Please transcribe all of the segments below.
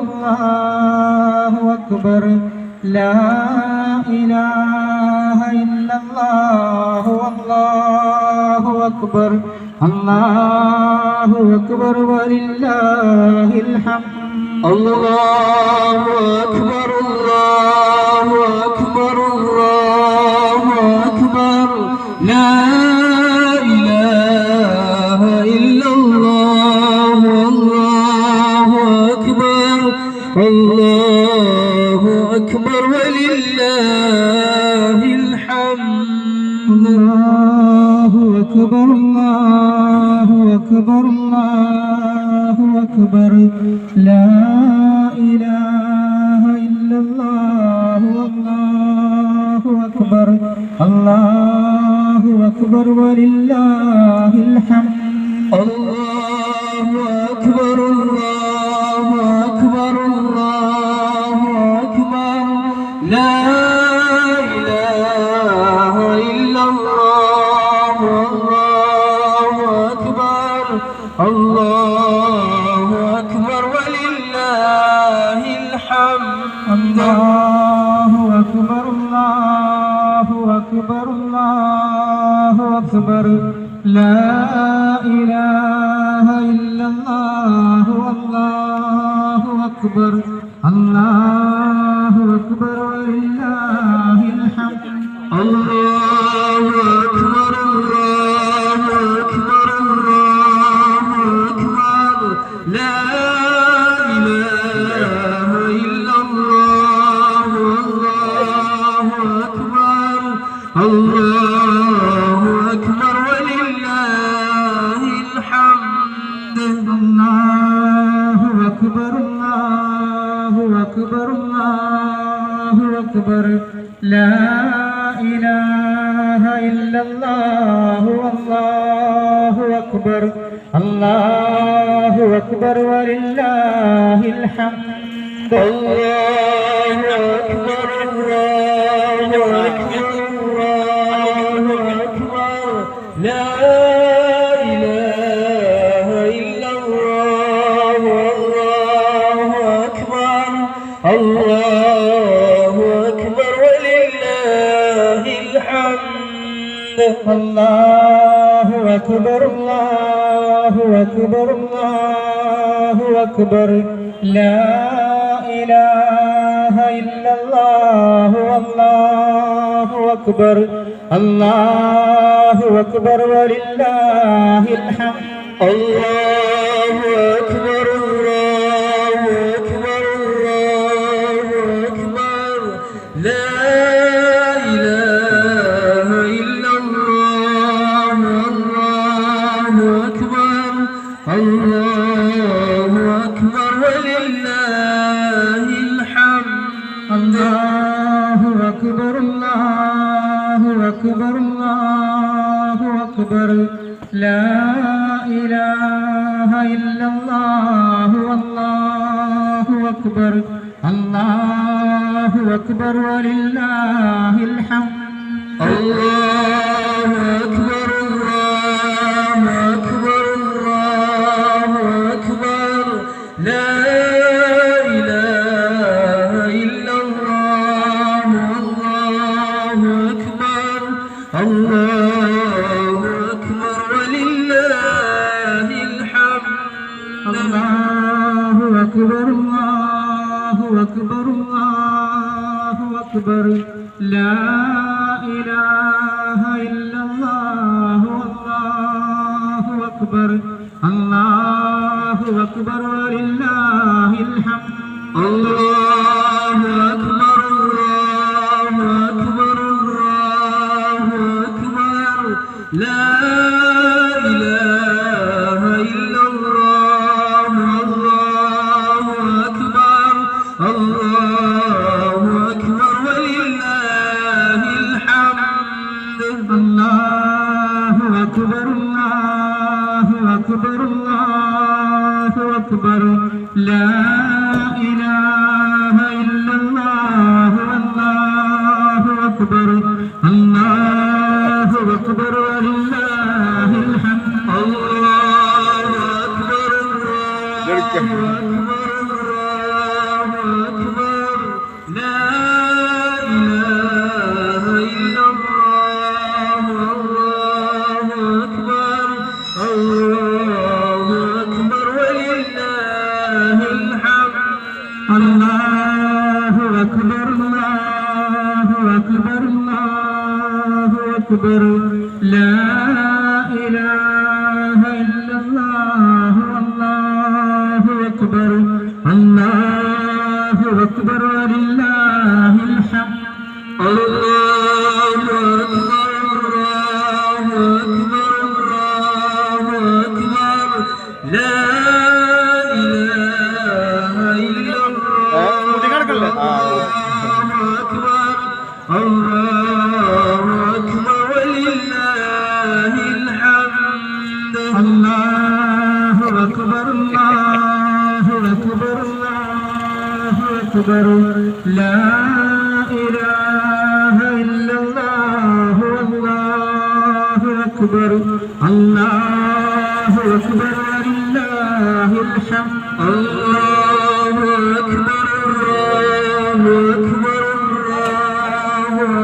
അല്ലാഹു അക്ബർ ലാ ഇലാഹ ഇല്ലല്ലാഹു അല്ലാഹു അക്ബർ അല്ലാഹു അക്ബർ വലില്ലാഹിൽ ഹംദ് അല്ലാഹു അക്ബർ അല്ലാഹു അക്ബർ അല്ലാഹു അക്ബർ ലാ ഇലാഹ ഇല്ലല്ലാഹു അല്ലാഹു അക്ബർ അല്ലാഹു അക്ബർ വലില്ലാഹിൽ ഹംദ് അല്ലാഹു അക്ബർ അല്ലാഹു അക്ബർ അല്ലാഹു അക്ബർ ലാ ഇലാഹ ഇല്ലല്ലാഹു അല്ലാഹു അക്ബർ അല്ലാഹു അക്ബർ വലില്ലാഹിൽ ഹംദ് അല്ലാഹു അക്ബർ അല്ലാഹു അക്ബർ അല്ലാഹു അക്ബർ ലാ ഇലാഹ ഇല്ലല്ലാഹു അല്ലാഹു അക്ബർ അല്ലാഹു അക്ബർ വലില്ലാഹിൽ ഹംദ് അല്ലാഹു അക്ബർ അല്ലാഹു അക്ബർ അല്ലാഹു അക്ബർ ലാ ഇലാഹ ഇല്ലല്ലാഹു അല്ലാഹു അക്ബർ അല്ലാഹു അക്ബർ വലില്ലാഹിൽ ഹംദ് അല്ലാഹു അക്ബർ അല്ലാഹു അക്ബർ അല്ലാഹു അക്ബർ ലാ ഇലാഹ ഇല്ലല്ലാഹു അല്ലാഹു അക്ബർ അല്ലാഹു അക്ബർ വലില്ലാഹിൽ ഹംദ് അല്ലാഹു അക്ബർ അല്ലാഹു അക്ബർ അല്ലാഹു അക്ബർ ലാ ഇലാഹ ഇല്ലല്ലാഹു അല്ലാഹു അക്ബർ അല്ലാഹു അക്ബർ വലില്ലാഹിൽ ഹംദ് അല്ലാഹു അക്ബർ അല്ലാഹു അക്ബർ അല്ലാഹു അക്ബർ ലാ ഇലാഹ ഇല്ലല്ലാഹു അല്ലാഹു അക്ബർ അല്ലാഹു അക്ബർ വലില്ലാഹിൽ ഹംദ് അല്ലാഹു അക്ബർ അല്ലാഹു അക്ബർ അല്ലാഹു അക്ബർ ലാ ഇലാഹ ഇല്ലല്ലാഹു അല്ലാഹു അക്ബർ അല്ലാഹു അക്ബർ വലില്ലാഹിൽ ഹംദ് അല്ലാഹു അക്ബർ അല്ലാഹു അക്ബർ അല്ലാഹു അക്ബർ ലാ ഇലാഹ ഇല്ലല്ലാഹു അല്ലാഹു അക്ബർ അല്ലാഹു അക്ബർ വലില്ലാഹിൽ ഹംദ് അല്ലാഹു അക്ബർ അല്ലാഹു അക്ബർ അല്ലാഹു അക്ബർ ലാ ഇലാഹ ഇല്ലല്ലാഹു അല്ലാഹു അക്ബർ അല്ലാഹു അക്ബർ വലില്ലാഹിൽ ഹംദ് അല്ലാഹു അക്ബർ അല്ലാഹു അക്ബർ അല്ലാഹു അക്ബർ ലാ ഇലാഹ ഇല്ലല്ലാഹു അല്ലാഹു അക്ബർ അല്ലാഹു അക്ബർ വലില്ലാഹിൽ ഹംദ് അല്ലാഹു അക്ബർ അല്ലാഹു അക്ബർ അല്ലാഹു അക്ബർ ലാ ഇലാഹ ഇല്ലല്ലാഹു അല്ലാഹു അക്ബർ അല്ലാഹു അക്ബർ വലില്ലാഹിൽ ഹംദ് അല്ലാഹു അക്ബർ അല്ലാഹു അക്ബർ അല്ലാഹു അക്ബർ ലാ ഇലാഹ ഇല്ലല്ലാഹു അല്ലാഹു അക്ബർ അല്ലാഹു അക്ബർ വലില്ലാഹിൽ ഹംദ് അല്ലാഹു അക്ബർ അല്ലാഹു അക്ബർ അല്ലാഹു അക്ബർ ലാ ഇലാഹ അല്ലാഹു അക്ബർ അല്ലാഹു അക്ബർ അല്ലാഹു അക്ബർ ലാ ഇലാഹ ഇല്ലല്ലാഹു അല്ലാഹു അക്ബർ അല്ലാഹു അക്ബർ വലില്ലാഹിൽ ഹംദ് അല്ലാഹു അക്ബർ ലാ لا إله إلا الله والله أكبر الله أكبر ولله الحمد الله أكبر الله أكبر الله أكبر لا إله إلا الله والله أكبر الله الله أكبر الله أكبر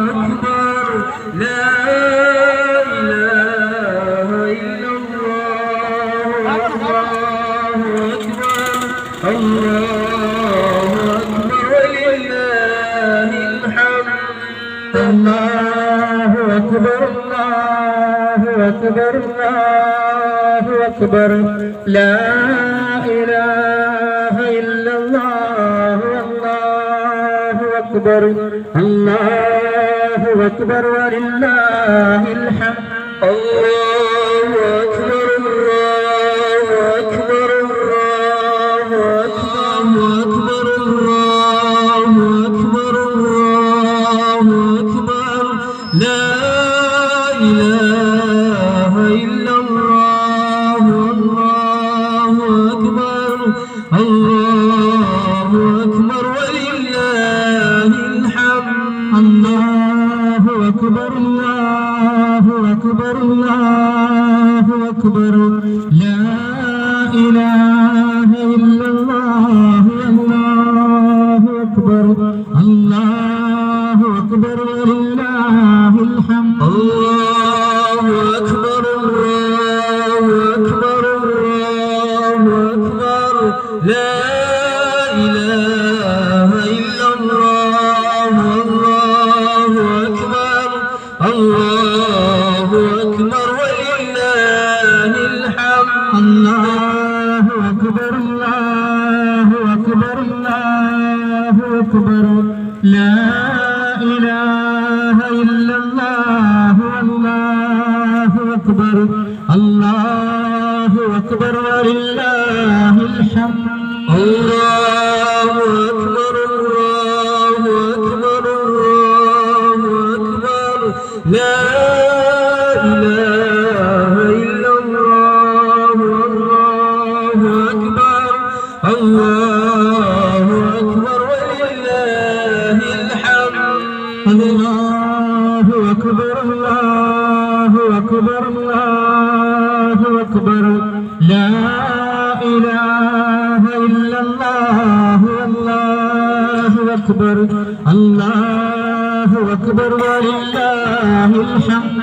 الله أكبر لا إله إلا الله والله أكبر الله أكبر ولله الحمد الله أكبر الله أكبر الله أكبر الله أكبر الله أكبر لا إله إلا الله والله أكبر الله أكبر ولله الحمد الله أكبر الله أكبر الله أكبر لا إله إلا الله والله أكبر الله أكبر ولله الحمد الله أكبر الله أكبر الله أكبر لا إله إلا الله والله أكبر الله أكبر ولله الحمد الله أكبر الله أكبر الله أكبر لا إله إلا الله والله أكبر الله أكبر ولله الحمد الله أكبر الله أكبر الله أكبر لا إله إلا الله والله أكبر الله أكبر ولله الحمد الله أكبر الله أكبر الله أكبر لا إله إلا الله والله أكبر الله أكبر ولله الحمد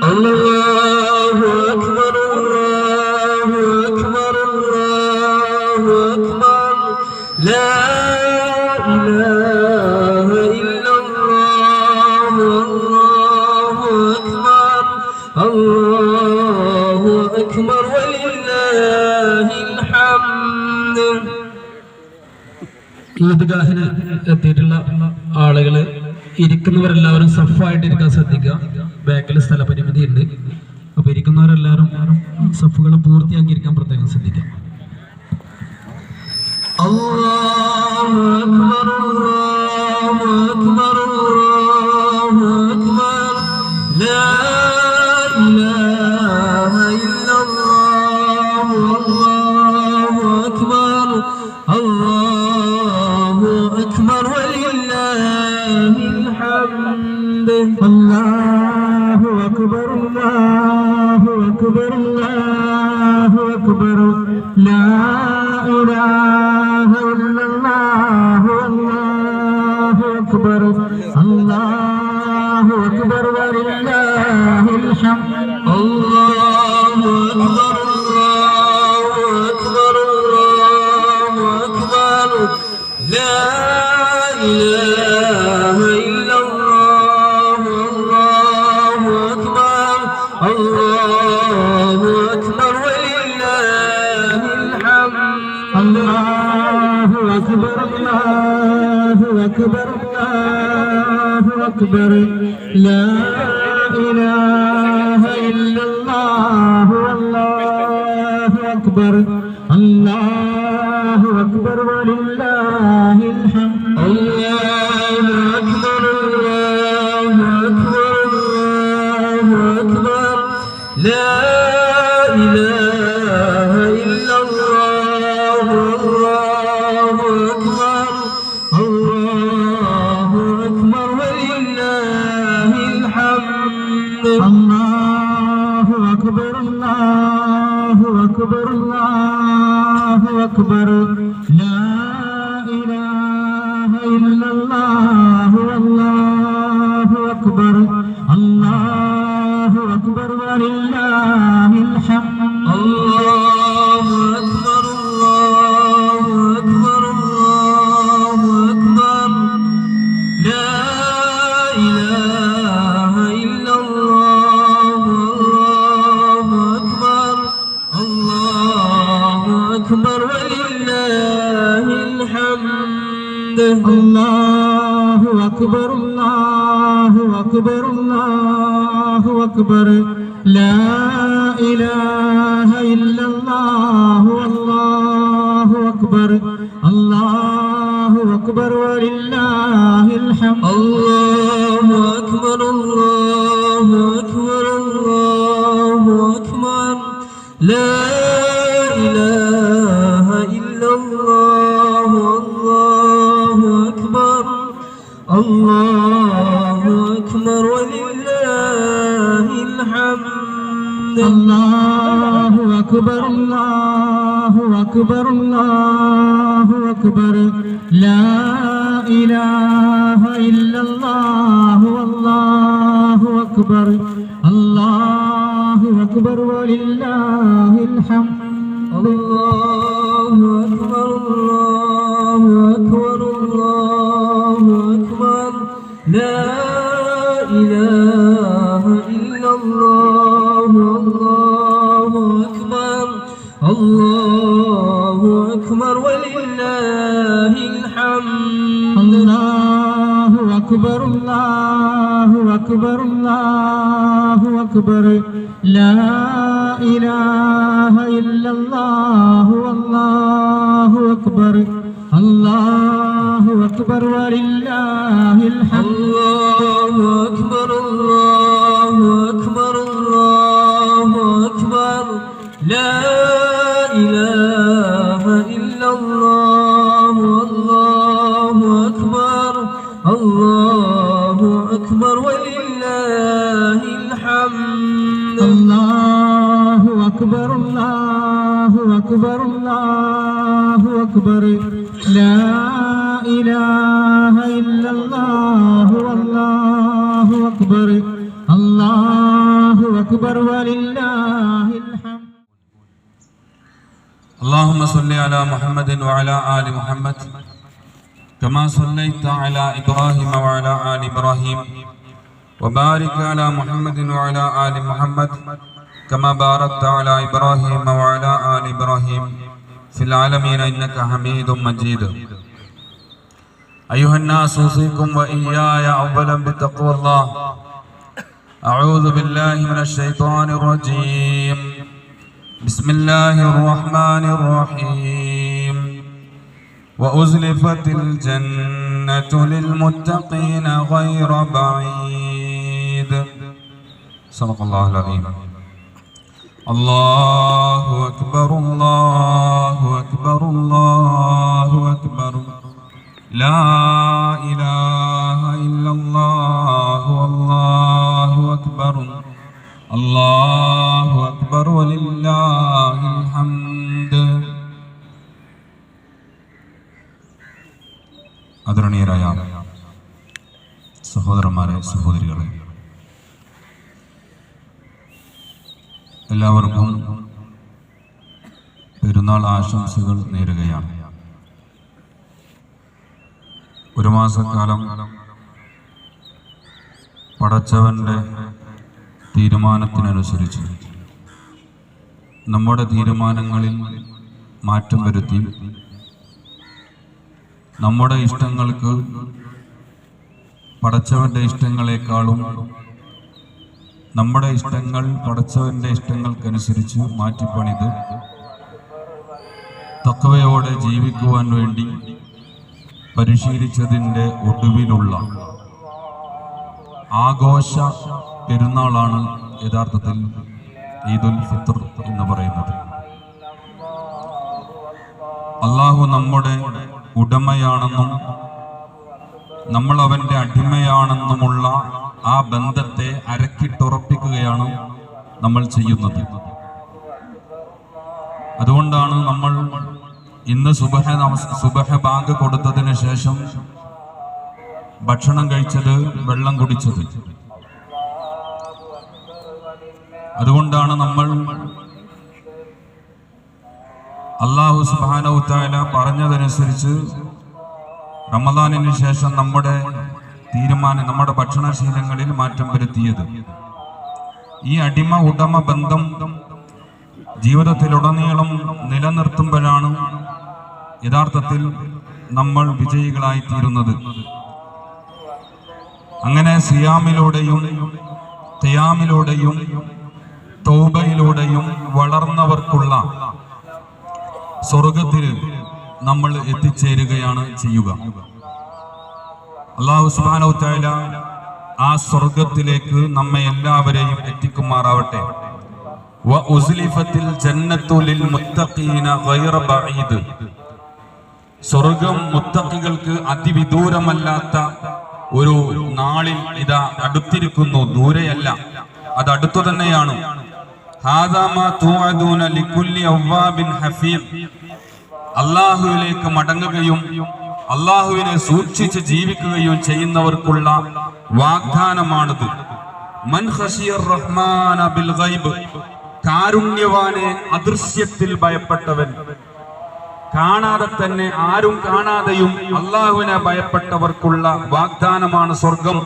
الله أكبر الله أكبر الله أكبر لا إله إلا الله والله أكبر الله أكبر ولله الحمد ഈദ്ഗാഹിന് എത്തിയിട്ടുള്ള ആളുകള് ഇരിക്കുന്നവരെല്ലാവരും സഫായിട്ട് ഇരിക്കാൻ ശ്രദ്ധിക്കുക. ബാക്കിൽ സ്ഥലപരിമിതി ഉണ്ട്. അപ്പൊ ഇരിക്കുന്നവരെല്ലാവരും സഫുകൾ പൂർത്തിയാക്കിയിരിക്കാൻ പ്രത്യേകം ശ്രദ്ധിക്കുക. അല്ലാഹു അക്ബർ അല്ലാഹു അക്ബർ അല്ലാഹു അക്ബർ ലാ ഇലാഹ ഇല്ലല്ലാഹു വല്ലാഹു അക്ബർ അല്ലാഹു അക്ബർ വലില്ലാഹിൽ ഹംദ് അല്ലാഹു അക്ബർ അല്ലാഹു അക്ബർ അല്ലാഹു അക്ബർ ലാ ഇലാഹ ഇല്ലല്ലാഹു വല്ലാഹു അക്ബർ അല്ലാഹു അക്ബർ വലില്ലാഹിൽ ഹംദ് അല്ലാഹു അക്ബർ അല്ലാഹു അക്ബർ അല്ലാഹു അക്ബർ ലാ الله أكبر الله أكبر لا إله إلا الله والله أكبر الله أكبر ولله الحمد الله أكبر الله أكبر الله أكبر لا إله إلا الله والله أكبر الله أكبر ولله الحمد الله أكبر الله أكبر الله أكبر لا إله إلا الله والله أكبر الله أكبر ولله الحمد الله أكبر الله أكبر الله أكبر لا إله إلا الله والله أكبر الله أكبر ولله الحمد الله أكبر الله أكبر الله أكبر لا إله إلا الله والله أكبر الله أكبر ولله الحمد الله أكبر الله أكبر الله أكبر لا إله إلا الله والله أكبر الله أكبر ولله الحمد الله أكبر الله أكبر الله أكبر لا إله إلا الله والله أكبر الله أكبر ولله الحمد الله أكبر الله أكبر الله أكبر لا إله إلا الله والله أكبر الله أكبر ولله الحمد الله أكبر الله أكبر الله أكبر لا إله إلا الله والله أكبر الله أكبر ولله الحمد الله أكبر الله أكبر الله أكبر لا إله إلا الله والله أكبر الله أكبر ولله الحمد الله أكبر الله أكبر الله أكبر لا إله إلا الله والله أكبر الله أكبر ولله الحمد اللهم صل على محمد وعلى آل محمد كما صليت على إبراهيم وعلى آل إبراهيم وبارك على محمد وعلى آل محمد كما باركت على إبراهيم وعلى آل إبراهيم في العالمين إنك حميد مجيد. أيها الناس أوصيكم وإياي أولا بتقوى الله. أعوذ بالله من الشيطان الرجيم. بسم الله الرحمن الرحيم. وأزلفت الجنة للمتقين غير بعيد. صدق الله العظيم. الله أكبر الله أكبر الله أكبر لا إله إلا الله والله أكبر الله أكبر ولله الحمد. ആദരണീയരായ സഹോദരന്മാരെ, സഹോദരികളെ, എല്ലാവർക്കും പെരുന്നാൾ ആശംസകൾ നേരുകയാണ്. ഒരു മാസക്കാലം പടച്ചവന്റെ തീരുമാനത്തിനനുസരിച്ച് നമ്മുടെ തീരുമാനങ്ങളിൽ മാറ്റം വരുത്തി നമ്മുടെ ഇഷ്ടങ്ങൾക്ക് പടച്ചവന്റെ ഇഷ്ടങ്ങളെക്കാളും നമ്മുടെ ഇഷ്ടങ്ങൾ പടച്ചവന്റെ ഇഷ്ടങ്ങൾക്കനുസരിച്ച് മാറ്റിപ്പണിത് തഖ്വയോടെ ജീവിക്കുവാൻ വേണ്ടി പരിശീലിച്ചതിൻ്റെ ഒടുവിലുള്ള ആഘോഷ പെരുന്നാളാണ് യഥാർത്ഥത്തിൽ ഈദുൽ ഫിത്ർ എന്ന് പറയുന്നത്. അള്ളാഹു നമ്മുടെ ഉടമയാണെന്നും നമ്മൾ അവൻ്റെ അടിമയാണെന്നുമുള്ള ആ ബന്ധത്തെ അരക്കിട്ടുറപ്പിക്കുകയാണ് നമ്മൾ ചെയ്യുന്നത്. അതുകൊണ്ടാണ് നമ്മൾ ഇന്ന് സുബഹ ബാങ്ക് കൊടുത്തതിന് ശേഷം ഭക്ഷണം കഴിച്ചത്, വെള്ളം കുടിച്ചത്. അതുകൊണ്ടാണ് നമ്മൾ അല്ലാഹു സുബ്ഹാനഹു വ തആല പറഞ്ഞതനുസരിച്ച് റമദാനിന് ശേഷം നമ്മുടെ ഭക്ഷണശീലങ്ങളിൽ മാറ്റം വരുത്തിയത്. ഈ അടിമ ഉടമ ബന്ധം ജീവിതത്തിലുടനീളം നിലനിർത്തുമ്പോഴാണ് യഥാർത്ഥത്തിൽ നമ്മൾ വിജയികളായി തീരുന്നത്. അങ്ങനെ സിയാമിലൂടെയും ഖിയാമിലൂടെയും തൗബയിലൂടെയും വളർന്നവർക്കുള്ള സ്വർഗത്തിൽ നമ്മൾ എത്തിച്ചേരുകയാണ് ചെയ്യുക. അല്ലാഹു സുബ്ഹാനഹു വ തആല ആ സ്വർഗത്തിലേക്ക് നമ്മെ എല്ലാവരെയും എത്തിക്കുമാറാവട്ടെ. വഉസ്ലിഫത്തിൽ ജന്നത്തു ലിൽ മുത്തഖീന ഗൈറ ബഈദ്. സ്വർഗം മുത്തഖികൾക്ക് അതിവിദൂരമല്ലാത്ത ഒരു നാളിൽ ഇതാ അടുത്തിരിക്കുന്നു, ദൂരെയല്ല, അത് അടുത്തു തന്നെയാണ്. ഹാദാ മാ തുഅദൂന ലികുല്ലി അവ്വാബിൻ ഹഫീദ്. അല്ലാഹുവിലേക്ക് മടങ്ങുകയും അല്ലാഹുവിനെ സൂക്ഷിച്ച് ജീവിക്കുകയും ചെയ്യുന്നവർക്കുള്ള വാഗ്ദാനമാണിത്. മൻ ഖശിയർ റഹ്മാന ബിൽ ഗൈബ്. കാരുണ്യവാനെ അദൃശ്യത്തിൽ ഭയപ്പെട്ടവൻ, കാണാതെ തന്നെ ആരും കാണാതെയും അല്ലാഹുവിനെ ഭയപ്പെട്ടവർക്കുള്ള വാഗ്ദാനമാണ് സ്വർഗം.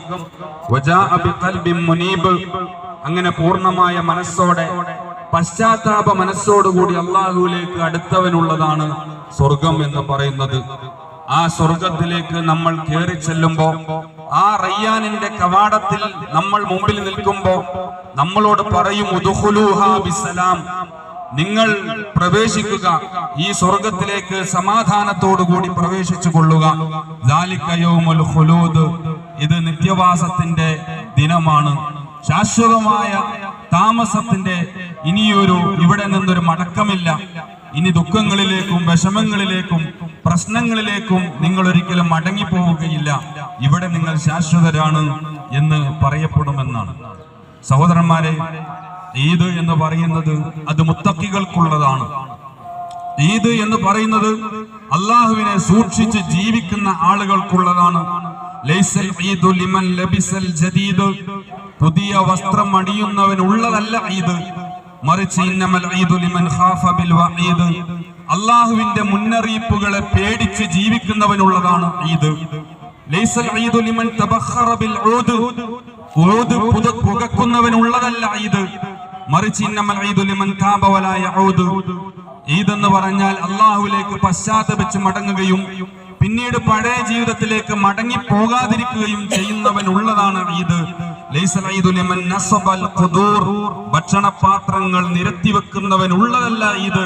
വജാഅ ബിഖൽബിൻ മുനീബ്. അങ്ങനെ പൂർണ്ണമായ മനസ്സോടെ, പശ്ചാത്താപ മനസ്സോടുകൂടി അല്ലാഹുവിലേക്ക് അടുത്തവനുള്ളതാണ് സ്വർഗം എന്ന് പറയുന്നത്. ആ സ്വർഗത്തിലേക്ക് നമ്മൾ കയറി ചെല്ലുമ്പോ, ആ റയ്യാനിന്റെ കവാടത്തിൽ നമ്മൾ മുമ്പിൽ നിൽക്കുമ്പോ നമ്മളോട് പറയും ഉദ്ഖുലൂഹാ ബിസ്സലാം. നിങ്ങൾ പ്രവേശിക്കുക, ഈ സ്വർഗത്തിലേക്ക് സമാധാനത്തോടുകൂടി പ്രവേശിച്ചു കൊള്ളുക. ദാലിക യൗമുൽ ഖുലൂദ്. ഇത് നിത്യവാസത്തിന്റെ ദിനമാണ്, ശാശ്വതമായ താമസത്തിന്റെ. ഇനിയൊരു ഇവിടെ നിന്നൊരു മടക്കമില്ല. ഇനി ദുഃഖങ്ങളിലേക്കും വിഷമങ്ങളിലേക്കും പ്രശ്നങ്ങളിലേക്കും നിങ്ങൾ ഒരിക്കലും മടങ്ങിപ്പോവുകയില്ല. ഇവിടെ നിങ്ങൾ ശാശ്വതരാണ് എന്ന് പറയപ്പെടുമെന്നാണ്. സഹോദരന്മാരെ, ഈദ് എന്ന് പറയുന്നത് അത് മുത്തഖികൾക്കുള്ളതാണ്. ഈദ് എന്ന് പറയുന്നത് അല്ലാഹുവിനെ സൂക്ഷിച്ച് ജീവിക്കുന്ന ആളുകൾക്കുള്ളതാണ്. ലൈസൽ ഈദു ലിമൻ ലബിസൽ ജദീദ്. പുതിയ വസ്ത്രം അണിയുന്നവനുള്ളതല്ല ഈദ്, മറിച്ച് ഇന്നമൽ ഈദു ലിമൻ ഖാഫ ബിൽ വഈദ്. അല്ലാഹുവിന്റെ മുന്നറിയിപ്പുകളെ പേടിച്ച് ജീവിക്കുന്നവനുള്ളതാണ് ഈദ്. ലൈസൽ ഈദു ലിമൻ തബഖറ ബിൽ ഊദ്. ഊദ് പുകക്കുന്നവനുള്ളതല്ല ഈദ്, മറിച്ച് ഇന്നമൽ ഈദു ലിമൻ താബ വലാ യഊദ്. ഈദ് എന്ന് പറഞ്ഞാൽ അല്ലാഹുവിലേക്ക് പശ്ചാത്തപിച്ച് മടങ്ങുകയും പിന്നീട് പഴയ ജീവിതത്തിലേക്ക് മടങ്ങി പോകാതിരിക്കുകയും ചെയ്യുന്നവനുള്ളതാണ് ഈദ്. ലൈസൽ ഈദു ലിമൻ നസബൽ ഖുദൂർ. ഭക്ഷണപാത്രങ്ങൾ നിരത്തി വെക്കുന്നവനുള്ളതല്ല ഈദ്,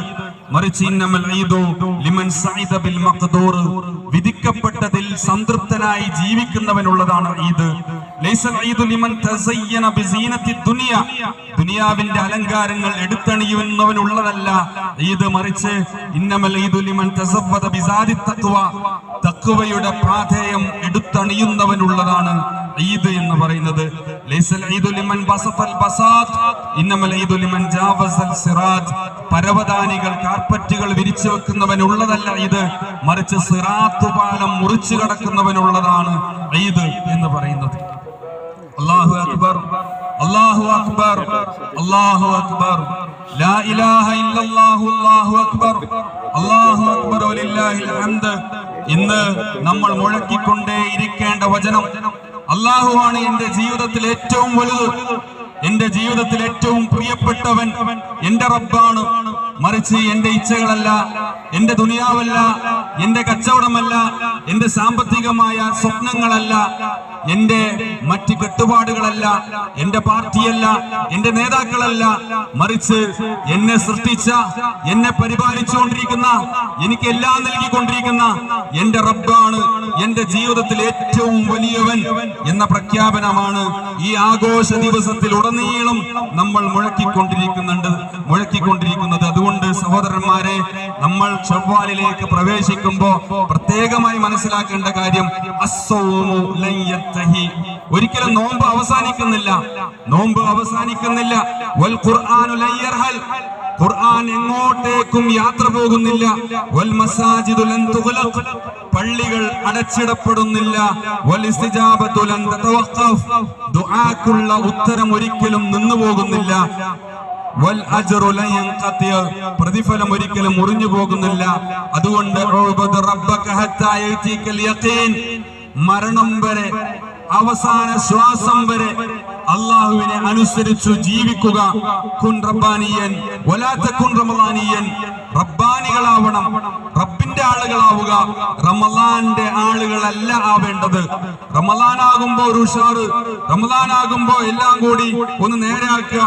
മറിച്ച് ഇന്നമൽ ഈദു ലിമൻ സഇദ ബിൽ മഖ്ദൂർ. വിധിക്കപ്പെട്ടതിൽ സംതൃപ്തനായി ജീവിക്കുന്നവനുള്ളതാണ് ഈദ്. ലൈസൽ ഈദു ലിമൻ തസയ്യന ബിസീനത്തി ദുനിയ. ദുനിയാവിന്റെ അലങ്കാരങ്ങൾ എടുത്തണിയുന്നവനുള്ളതല്ല ഈദ്, മറിച്ച് ഇന്നമൽ ഈദു ലിമൻ തസവ്വദ ബിസാദി തഖ്വ. തഖ്വയുടെ പാഥേയം എടുത്തണിയുന്നവനുള്ളതാണ് ഈദ് എന്ന് പറയുന്നത്. ലൈസൽ ഈദു ലിമൻ ബസതൽ ബസാത്. ഇന്നമൽ ഈദു ലിമൻ ജാവസൽ സിറാജ്. പരവതാനികൾ, കാർപ്പറ്റുകൾ വിരിച്ചു വെക്കുന്നവനുള്ളതല്ല ഈദ്, മറിച്ച് സിറാത്ത് പാലം മുറിച്ചു കടക്കുന്നവനുള്ളതാണ് ഈദ് എന്ന് പറയുന്നത്. അല്ലാഹു അക്ബർ, അല്ലാഹു അക്ബർ, അല്ലാഹു അക്ബർ. ലാ ഇലാഹ ഇല്ലല്ലാഹു അല്ലാഹു അക്ബർ, അല്ലാഹു അക്ബർ വലില്ലാഹിൽ ഹംദ്. ഇന്ന് നമ്മൾ മുഴക്കിക്കൊണ്ടേ ഇരിക്കേണ്ട വചനം, അല്ലാഹുവാണ് എന്റെ ജീവിതത്തിൽ ഏറ്റവും വലുത്, എന്റെ ജീവിതത്തിൽ ഏറ്റവും പ്രിയപ്പെട്ടവൻ എന്റെ റബ്ബാണ്. മറിച്ച് എന്റെ ഇച്ഛകളല്ല, എന്റെ ദുനിയാവല്ല, എന്റെ കച്ചവടമല്ല, എന്റെ സാമ്പത്തികമായ സ്വപ്നങ്ങളല്ല, എന്റെ മറ്റ് കെട്ടുപാടുകളല്ല, എന്റെ പാർട്ടിയല്ല, എന്റെ നേതാക്കളല്ല, മറിച്ച് എന്നെ സൃഷ്ടിച്ച, എന്നെ പരിപാലിച്ചുകൊണ്ടിരിക്കുന്ന, എനിക്ക് എല്ലാം നൽകിക്കൊണ്ടിരിക്കുന്ന എന്റെ റബ്ബാണ് എന്റെ ജീവിതത്തിൽ ഏറ്റവും വലിയവൻ എന്ന പ്രഖ്യാപനമാണ് ഈ ആഘോഷ ദിവസത്തിൽ ഉടനീളം നമ്മൾ മുഴക്കിക്കൊണ്ടിരിക്കുന്നത്. അതുകൊണ്ട് സഹോദരന്മാരെ, നമ്മൾ ശവ്വാലിലേക്ക് പ്രവേശിക്കുമ്പോൾ പ്രത്യേകമായി മനസ്സിലാക്കേണ്ട കാര്യം, അസ്സൗമു ലൻ യൻതഹി, ഒരിക്കലും നോമ്പ് അവസാനിക്കുന്നില്ല. വൽ ഖുർആനു ലൻ യർഹൽ, ഖുർആൻ എങ്ങോട്ടേക്കും യാത്ര പോകുന്നില്ല. വൽ മസാജിദു ലൻ തുഗ്ലഖ്, പള്ളികൾ അടച്ചിടപ്പെടുന്നില്ല. വൽ ഇസ്തിജാബതു ലൻ തതവഖഫ്, ദുആക്കുള്ള ഉത്തരം ഒരിക്കലും നിന്നു പോകുന്നില്ല. വൽ അജ്റു ലൻ യൻഖതി, പ്രതിഫലം ഒരിക്കലും മുറിഞ്ഞു പോകുന്നില്ല. അതുകൊണ്ട് ഉഅ്ബുദ് റബ്ബക ഹത്താ യഅതീകൽ യഖീൻ, മരണം വരെ, അവസാന ശ്വാസം വരെ അള്ളാഹുവിനെ അനുസരിച്ചു ജീവിക്കുക. കുൻ റബ്ബാനിയൻ വലാ തകുൻ റമളാനിയൻ, റബ്ബാനികളാവണം, റബ്ബിന്റെ ആളുകളാവുക, റമളാന്റെ ആളുകളല്ല ആവേണ്ടത്. റമളാനാകുമ്പോ ഒരു ഉഷാറ്, റമളാനാകുമ്പോ എല്ലാം കൂടി ഒന്ന് നേരെയാക്കുക,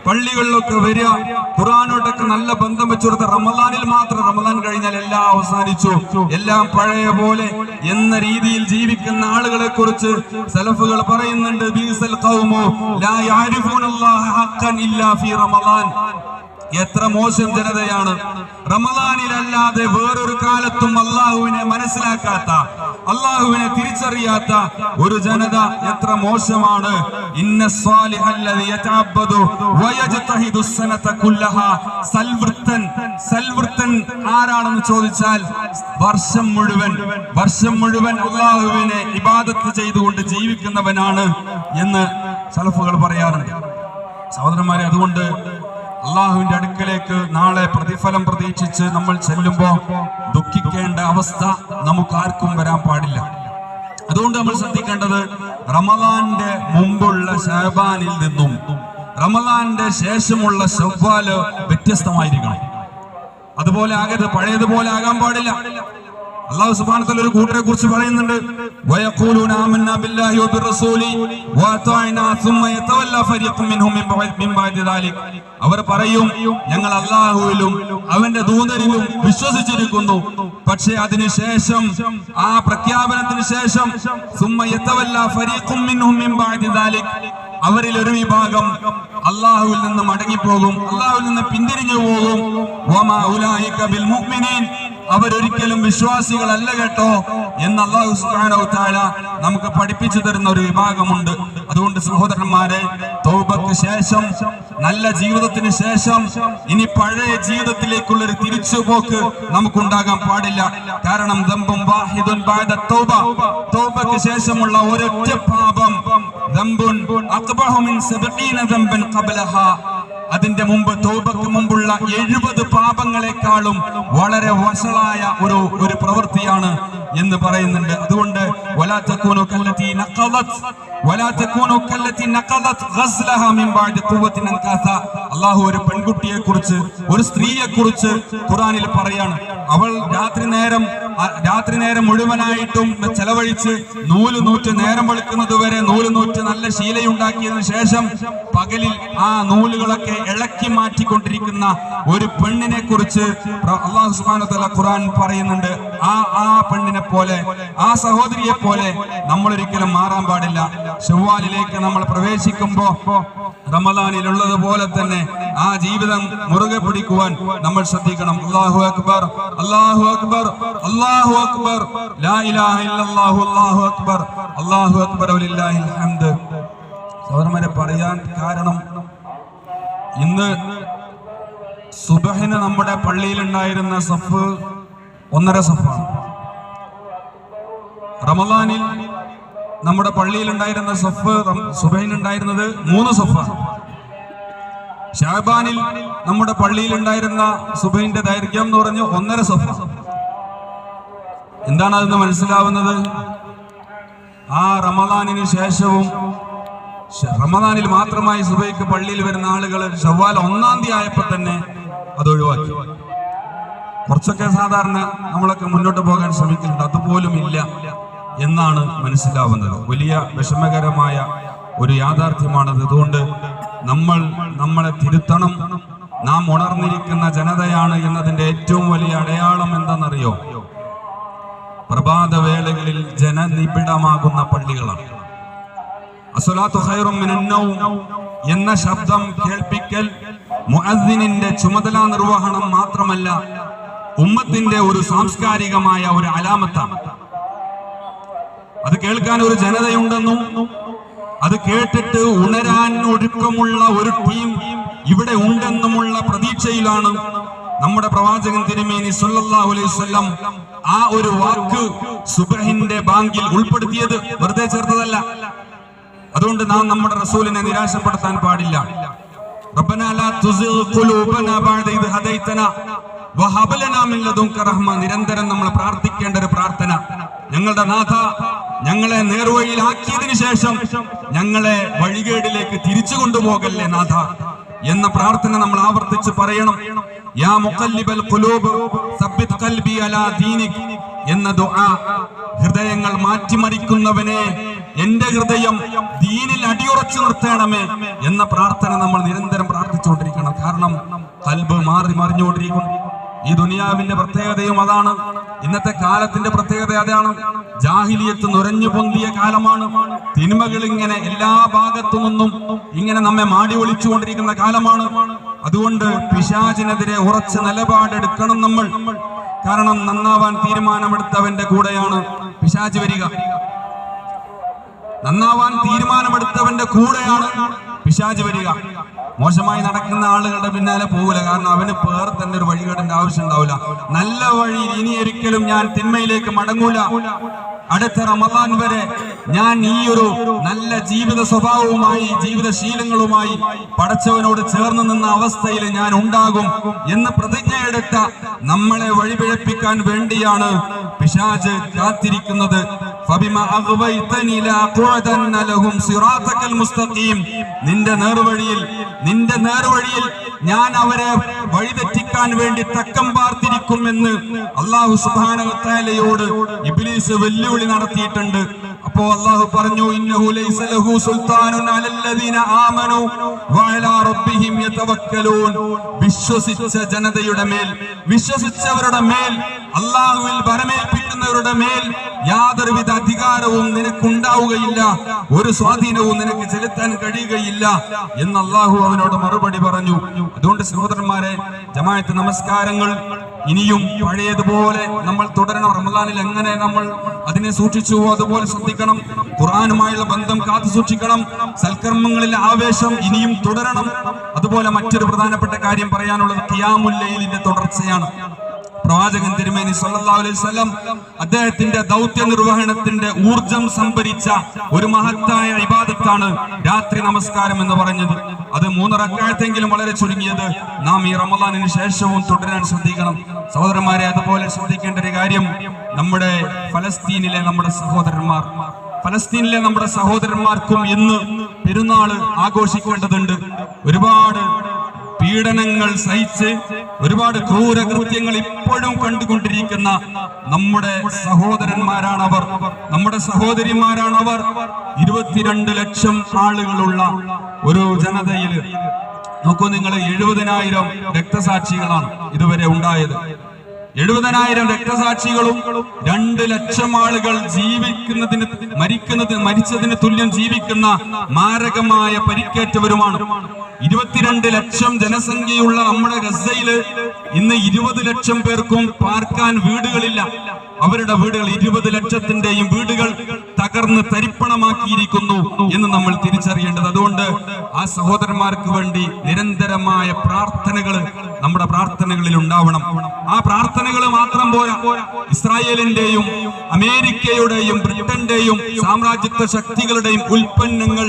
പള്ളികളിലൊക്കെ വരിക, ഖുർആനോട്ടൊക്കെ നല്ല ബന്ധം വെച്ചുകൊടുത്ത റമളാനിൽ മാത്രം, റമളാൻ കഴിഞ്ഞാൽ എല്ലാം അവസാനിച്ചു, എല്ലാം പഴയ പോലെ എന്ന രീതിയിൽ ജീവിക്കുന്ന ആളുകളെ കുറിച്ച് സലഫുകൾ പറയുന്നുണ്ട്, ബീസൽ ഖൗമു ലാ യഅരിഫൂനല്ലാഹ ഹഖ്ഖൻ ഇല്ലാ ഫീ റമളാൻ. എത്ര മോശം ജനതയാണ്, റമളാനിലല്ലാതെ വേറൊരു കാലത്തും അള്ളാഹുവിനെ മനസ്സിലാക്കാത്ത, അള്ളാഹുവിനെ തിരിച്ചറിയാത്ത ഒരു ജനത എത്ര മോശമാണ്. ഇന്ന സ്വാലിഹല്ലദി യതഅബ്ബദു വയജ്തഹിദു സനത കുല്ലഹാ, സൽവൃത്തൻ ആരാണെന്ന് ചോദിച്ചാൽ വർഷം മുഴുവൻ അള്ളാഹുവിനെ ഇബാദത്ത് ചെയ്തുകൊണ്ട് ജീവിക്കുന്നവനാണ് എന്ന് സലഫുകൾ പറയാറുണ്ട്. സഹോദരന്മാരെ, അതുകൊണ്ട് അള്ളാഹുവിന്റെ അടുക്കലേക്ക് നാളെ പ്രതിഫലം പ്രതീക്ഷിച്ച് നമ്മൾ ചെല്ലുമ്പോൾ ദുഃഖിക്കേണ്ട അവസ്ഥ നമുക്ക് ആർക്കും വരാൻ പാടില്ല. അതുകൊണ്ട് നമ്മൾ ശ്രദ്ധിക്കേണ്ടത്, റമളാന്റെ മുമ്പുള്ള ശഅബാനിൽ നിന്നും റമളാന്റെ ശേഷമുള്ള ശവ്വാല് വ്യത്യസ്തമായിരിക്കണം. അതുപോലെ ആകരുത്, പഴയതുപോലെ ആകാൻ പാടില്ല. അല്ലാഹു സുബ്ഹാനഹു വ തആല ഒരു കൂട്ടരെ കുറിച്ച് പറയുന്നുണ്ട്, വയഖൂലൂന ആമന്നാ ബില്ലാഹി വബിർറസൂലി വഅതഅനാ സുമ്മ യതവല്ല ഫരീഖും മിൻഹും മിൻ ബഅദി ദാലിക്, അവർ പറയും ഞങ്ങൾ അല്ലാഹുവിലും അവന്റെ ദൂതരിലും വിശ്വസിച്ചിരിക്കുന്നു, പക്ഷേ അതിനുശേഷം, ആ പ്രഖ്യാപനത്തിന് ശേഷം, സുമ്മ യതവല്ല ഫരീഖും മിൻഹും മിൻ ബഅദി ദാലിക്, അവരിൽ ഒരു വിഭാഗം അല്ലാഹുവിൽ നിന്ന് മടങ്ങിപ്പോകും, അല്ലാഹുവിൽ നിന്ന് പിന്തിരിഞ്ഞു പോകും. വമാ ഉലൈക ബിൽ മുഅ്മിനീൻ, അവരൊരിക്കലും വിശ്വാസികളല്ല കേട്ടോ എന്ന് അല്ലാഹു സുബ്ഹാനഹു വ തആല നമുക്ക് പഠിപ്പിച്ചു തരുന്ന ഒരു വിഭാഗമുണ്ട്. അതുകൊണ്ട് സഹോദരന്മാരെ, തൗബക്ക് ശേഷം, നല്ല ജീവിതത്തിന് ശേഷം ഇനി പഴയ ജീവിതത്തിലേക്കുള്ള ഒരു തിരിച്ചുപോക്ക് നമുക്കുണ്ടാകാൻ പാടില്ല. കാരണം ദംബും വാഹിദുൻ ബഅദ തൗബ, തൗബക്ക് ശേഷമുള്ള ഒരൊറ്റ പാപം, ദംബുൻ അഖ്ബഹു മിൻ 70 ദംബൻ ഖബ്ലഹാ, അതിന്റെ മുമ്പ്, തൗബക്ക് മുമ്പുള്ള 70 പാപങ്ങളെക്കാളും വളരെ വഷളായ ഒരു പ്രവൃത്തിയാണ് എന്ന് പറയുന്നുണ്ട്. അതുകൊണ്ട് വലാ തകൂനു കല്ലതി നഖദത് ഗസ്ലഹാ മിൻ ബഅദി ഖുവ്വത്തിൻ അൻകാസ, അല്ലാഹു ഒരു പെൺകുട്ടിയെ കുറിച്ച്, ഒരു സ്ത്രീയെ കുറിച്ച് ഖുർആനിൽ പറയാണ്, അവൾ രാത്രി നേരം മുഴുവനായിട്ടും ചെലവഴിച്ച് നൂറ്റ് നേരം വെളുക്കുന്നത് വരെ നൂറ്റ് നല്ല ശീലയുണ്ടാക്കിയതിനു ശേഷം പകലിൽ ആ നൂലുകളൊക്കെ ഇളക്കി മാറ്റിക്കൊണ്ടിരിക്കുന്ന ഒരു പെണ്ണിനെ കുറിച്ച് അല്ലാഹു സുബ്ഹാനഹു വ തആല ഖുർആൻ പറയുന്നുണ്ട്. ആ പെണ്ണിനെ പോലെ, ആ സഹോദരിയെ പോലെ നമ്മൾ ഒരിക്കലും മാറാൻ പാടില്ല. ശവ്വാലിലേക്ക് നമ്മൾ പ്രവേശിക്കുമ്പോ റമളാനിലുള്ളതുപോലെ തന്നെ ആ ജീവിതം മുറുകെ പിടിക്കുവാൻ നമ്മൾ ശ്രദ്ധിക്കണം. അല്ലാഹു അക്ബർ, അല്ലാഹു അക്ബർ, അല്ലാഹു അക്ബർ, ലാ ഇലാഹ ഇല്ലല്ലാഹു അല്ലാഹു അക്ബർ, അല്ലാഹു അക്ബർ വലില്ലാഹിൽ ഹംദ്. സഹോദരന്മാരെ, പറയാൻ കാരണം, ഇന്ന് സുബഹിന് നമ്മുടെ പള്ളിയിൽ ഉണ്ടായിരുന്ന സഫ് 1.5 സഫാണ്. റമളാനിൽ നമ്മുടെ പള്ളിയിൽ ഉണ്ടായിരുന്ന സഫ് സുബഹിന് ഉണ്ടായിരുന്നത് 3 സഫാണ്. ശഅബാനിൽ നമ്മുടെ പള്ളിയിൽ ഉണ്ടായിരുന്ന സുബഹിന്റെ ദൈർഘ്യം എന്ന് പറഞ്ഞു 1.5 സഫ. എന്താണ് അതെന്ന് മനസ്സിലാവുന്നത്? ആ റമളാനിന് ശേഷവും, റമളാനിൽ മാത്രമായി സുബഹിക്ക് പള്ളിയിൽ വരുന്ന ആളുകൾ ശവ്വാൽ 1-ാം തീയതി ആയപ്പോ തന്നെ അത് ഒഴിവാക്കി. കുറച്ചൊക്കെ സാധാരണ നമ്മളൊക്കെ മുന്നോട്ട് പോകാൻ ശ്രമിക്കുന്നുണ്ട്, അതുപോലും ഇല്ല എന്നാണ് മനസ്സിലാവുന്നത്. വലിയ വിഷമകരമായ ഒരു യാഥാർത്ഥ്യമാണത്. അതുകൊണ്ട് നമ്മളെ തിരുത്തണം. നാം ഉണർന്നിരിക്കുന്ന ജനതയാണ് എന്നതിന്റെ ഏറ്റവും വലിയ അടയാളം എന്താണെന്നറിയോ? പ്രഭാതവേളകളിൽ ജനനിബിഡമാകുന്ന പള്ളികളാണ്. അസ്സലാത്തു ഖൈറും മിനൻ നൗം എന്ന ശബ്ദം കേൾപ്പിക്കൽ മുഅദ്ദിനിന്റെ ചുമതല നിർവഹണം മാത്രമല്ല, ഉമ്മത്തിന്റെ ഒരു സാംസ്കാരികമായ ഒരു അലാമത്താണ്. അത് കേൾക്കാൻ ഒരു ജനതയുണ്ടെന്നും അത് കേട്ടിട്ട് ഉണരാൻ ഒരുക്കമുള്ള ഒരു ടീം ഇവിടെ ഉണ്ടെന്നുമുള്ള പ്രതീക്ഷയിലാണ് നമ്മുടെ പ്രവാചകൻ തിരുമേനി സല്ലല്ലാഹു അലൈഹി വസല്ലം ആ ഒരു വാക്ക് സുബ്ഹിന്റെ ബാങ്കിൽ ഉൾപ്പെടുത്തിയത്. വെറുതെ ചേർത്തതല്ല. അതുകൊണ്ട് നാം നമ്മുടെ റസൂലിനെ നിരാശപ്പെടുത്താൻ പാടില്ല. റബ്ബനാ ലാ തുസിഗ് ഖുലൂബനാ ബഅദ ഇദ് ഹദൈതനാ വഹബ് ലനാ മിൻ ലദുൻക റഹ്മ. നിരന്തരം നമ്മൾ പ്രാർത്ഥിക്കേണ്ട ഒരു പ്രാർത്ഥന. ഞങ്ങളുടെ നാഥ, ഞങ്ങളെ നേർവഴിയിലാക്കിയതിനു ശേഷം ഞങ്ങളെ വഴികേടിലേക്ക് തിരിച്ചു കൊണ്ടുപോകല്ലേ നാഥ എന്ന പ്രാർത്ഥന നമ്മൾ ആവർത്തിച്ച് പറയണം. യാ മുഖല്ലിബൽ ഖുലൂബ് സബ്ബിത് ഖൽബി അലാ ദീനിക് എന്ന ദുആ, ഹൃദയങ്ങൾ മാറ്റിമറിക്കുന്നവനെ എന്റെ ഹൃദയം ദീനിൽ അടിയുറച്ചു നിർത്തണമേ എന്ന പ്രാർത്ഥന നമ്മൾ നിരന്തരം പ്രാർത്ഥിച്ചുകൊണ്ടിരിക്കണം. കാരണം ഖൽബ് മറിഞ്ഞുകൊണ്ടിരിക്കും. ഈ ദുനിയാവിന്റെ പ്രത്യേകതയും അതാണ്. ഇന്നത്തെ കാലത്തിന്റെ പ്രത്യേകത അതാണ്. ജാഹിലിയത്ത് നുരഞ്ഞു പൊന്തിയ കാലമാണ്. തിന്മകൾ ഇങ്ങനെ എല്ലാ ഭാഗത്തു നിന്നും ഇങ്ങനെ നമ്മെ മാടി ഒളിച്ചുകൊണ്ടിരിക്കുന്ന കാലമാണ്. അതുകൊണ്ട് പിശാചിനെതിരെ ഉറച്ച നിലപാടെടുക്കണം നമ്മൾ. കാരണം നന്നാവാൻ തീരുമാനമെടുത്തവന്റെ കൂടെയാണ് പിശാച് വരിക. നന്നാവാൻ തീരുമാനമെടുത്തവന്റെ കൂടെയാണ് പിശാച് വരിക. മോശമായി നടക്കുന്ന ആളുകളുടെ പിന്നാലെ പോകില്ല. കാരണം അവന് പേർ തന്നെ ഒരു വഴികേടിന്റെ ആവശ്യം ഉണ്ടാവില്ല. നല്ല വഴി ഇനി ഒരിക്കലും ഞാൻ തിന്മയിലേക്ക് മടങ്ങൂല, അടുത്ത റമദാൻ വരെ ഞാൻ ഈ ഒരു നല്ല ജീവിത സ്വഭാവവുമായി ജീവിതശീലങ്ങളുമായി പടച്ചവനോട് ചേർന്ന് നിന്ന അവസ്ഥയിൽ ഞാൻ ഉണ്ടാകും എന്ന് പ്രതിജ്ഞയെടുത്ത നമ്മളെ വഴിപിഴപ്പിക്കാൻ വേണ്ടിയാണ് പിശാച് കാത്തിരിക്കുന്നത്. നിന്റെ നേർവഴിയിൽ ഞാൻ അവരെ വഴിതെറ്റിക്കാൻ വേണ്ടി തക്കം പാർത്തിരിക്കുമെന്ന് അല്ലാഹു സുബ്ഹാനഹു വ തആലയോട് ഇബ്ലീസ് വെല്ലുവിളി നടത്തിയിട്ടുണ്ട്. അപ്പോ അല്ലാഹു പറഞ്ഞു, ഇന്നഹു ലൈസ ലഹു സുൽത്താനുൻ അലല്ലദീന ആമനു വഅലാ റബ്ബിഹിം യതവക്കലൂൻ. വിശ്വസിച്ച ജനതയുടെ മേൽ, വിശ്വസിച്ചവരുടെ മേൽ, അല്ലാഹുവിൽ ഭരമേൽപ്പിക്കുന്നവരുടെ മേൽ യാതൊരുവിധ അധികാരവും നിനക്കുണ്ടാവുകയില്ല, ഒരു സ്വാധീനവും നിനക്ക് ചെലുത്താൻ കഴിയുകയില്ല എന്ന് അല്ലാഹു അവനോട് മറുപടി പറഞ്ഞു. അതുകൊണ്ട് സഹോദരന്മാരെ, ജമാഅത്ത് നമസ്കാരങ്ങൾ ഇനിയും പഴയതുപോലെ നമ്മൾ തുടരണം. റമദാനിൽ എങ്ങനെ നമ്മൾ അതിനെ സൂക്ഷിച്ചുവോ അതുപോലെ ശ്രദ്ധിക്കണം. ഖുർആനുമായുള്ള ബന്ധം കാത്തു സൂക്ഷിക്കണം. സൽക്കർമ്മങ്ങളിലെ ആവേശം ഇനിയും തുടരണം. അതുപോലെ മറ്റൊരു പ്രധാനപ്പെട്ട കാര്യം പറയാനുള്ളത് ഖിയാമുൽ ലൈലിന്റെ തുടർച്ചയാണ്. പ്രവാചകൻ തിരുമേനി സല്ലല്ലാഹു അലൈഹി വസല്ലം അദ്ദേഹത്തിന്റെ ദൗത്യ നിർവഹണത്തിന്റെ ഊർജം സംഭരിച്ച ഒരു മഹത്തായ ഇബാദത്താണ് രാത്രി നമസ്കാരം എന്ന് പറഞ്ഞത്. അത് 3 റക്അത്തെങ്കിലും വളരെ ചുരുങ്ങിയത് നാം ഈ റമദാനിന് ശേഷവും തുടരാൻ ശ്രദ്ധിക്കണം. സഹോദരന്മാരെ, അതുപോലെ ശ്രദ്ധിക്കേണ്ട ഒരു കാര്യം, നമ്മുടെ ഫലസ്തീനിലെ നമ്മുടെ സഹോദരന്മാർക്കും ഇന്ന് പെരുന്നാൾ ആഘോഷിക്കേണ്ടതുണ്ട്. ഒരുപാട് പീഡനങ്ങൾ സഹിച്ച് ഒരുപാട് ക്രൂരകൃത്യങ്ങൾ ഇപ്പോഴും കണ്ടുകൊണ്ടിരിക്കുന്ന നമ്മുടെ സഹോദരന്മാരാണവർ, നമ്മുടെ സഹോദരിമാരാണവർ. 22 ലക്ഷം ആളുകളുള്ള ഒരു ജനതയിൽ നോക്കൂ നിങ്ങൾ, 70,000 രക്തസാക്ഷികളാണ് ഇതുവരെ ഉണ്ടായത്. 70,000 രക്തസാക്ഷികളും 2 ലക്ഷം ആളുകൾ മരിച്ചതിന് തുല്യം ജീവിക്കുന്ന മാരകമായ പരിക്കേറ്റവരുമാണ്. 22 ലക്ഷം ജനസംഖ്യയുള്ള നമ്മുടെ ഗസയില് ഇന്ന് 20 ലക്ഷം പേർക്കും പാർക്കാൻ വീടുകളില്ല. അവരുടെ വീടുകൾ, 20 ലക്ഷത്തിന്റെയും വീടുകൾ തകർന്ന് തരിപ്പണമാക്കിയിരിക്കുന്നു എന്ന് നമ്മൾ തിരിച്ചറിയേണ്ടത്. അതുകൊണ്ട് ആ സഹോദരന്മാർക്ക് വേണ്ടി നിരന്തരമായ പ്രാർത്ഥനകൾ നമ്മുടെ പ്രാർത്ഥനകളിൽ ഉണ്ടാവണം. ആ പ്രാർത്ഥനകൾ മാത്രം പോരാ. ഇസ്രായേലിന്റെയും അമേരിക്കയുടെയും ബ്രിട്ടന്റെയും സാമ്രാജ്യത്വ ശക്തികളുടെയും ഉൽപ്പന്നങ്ങൾ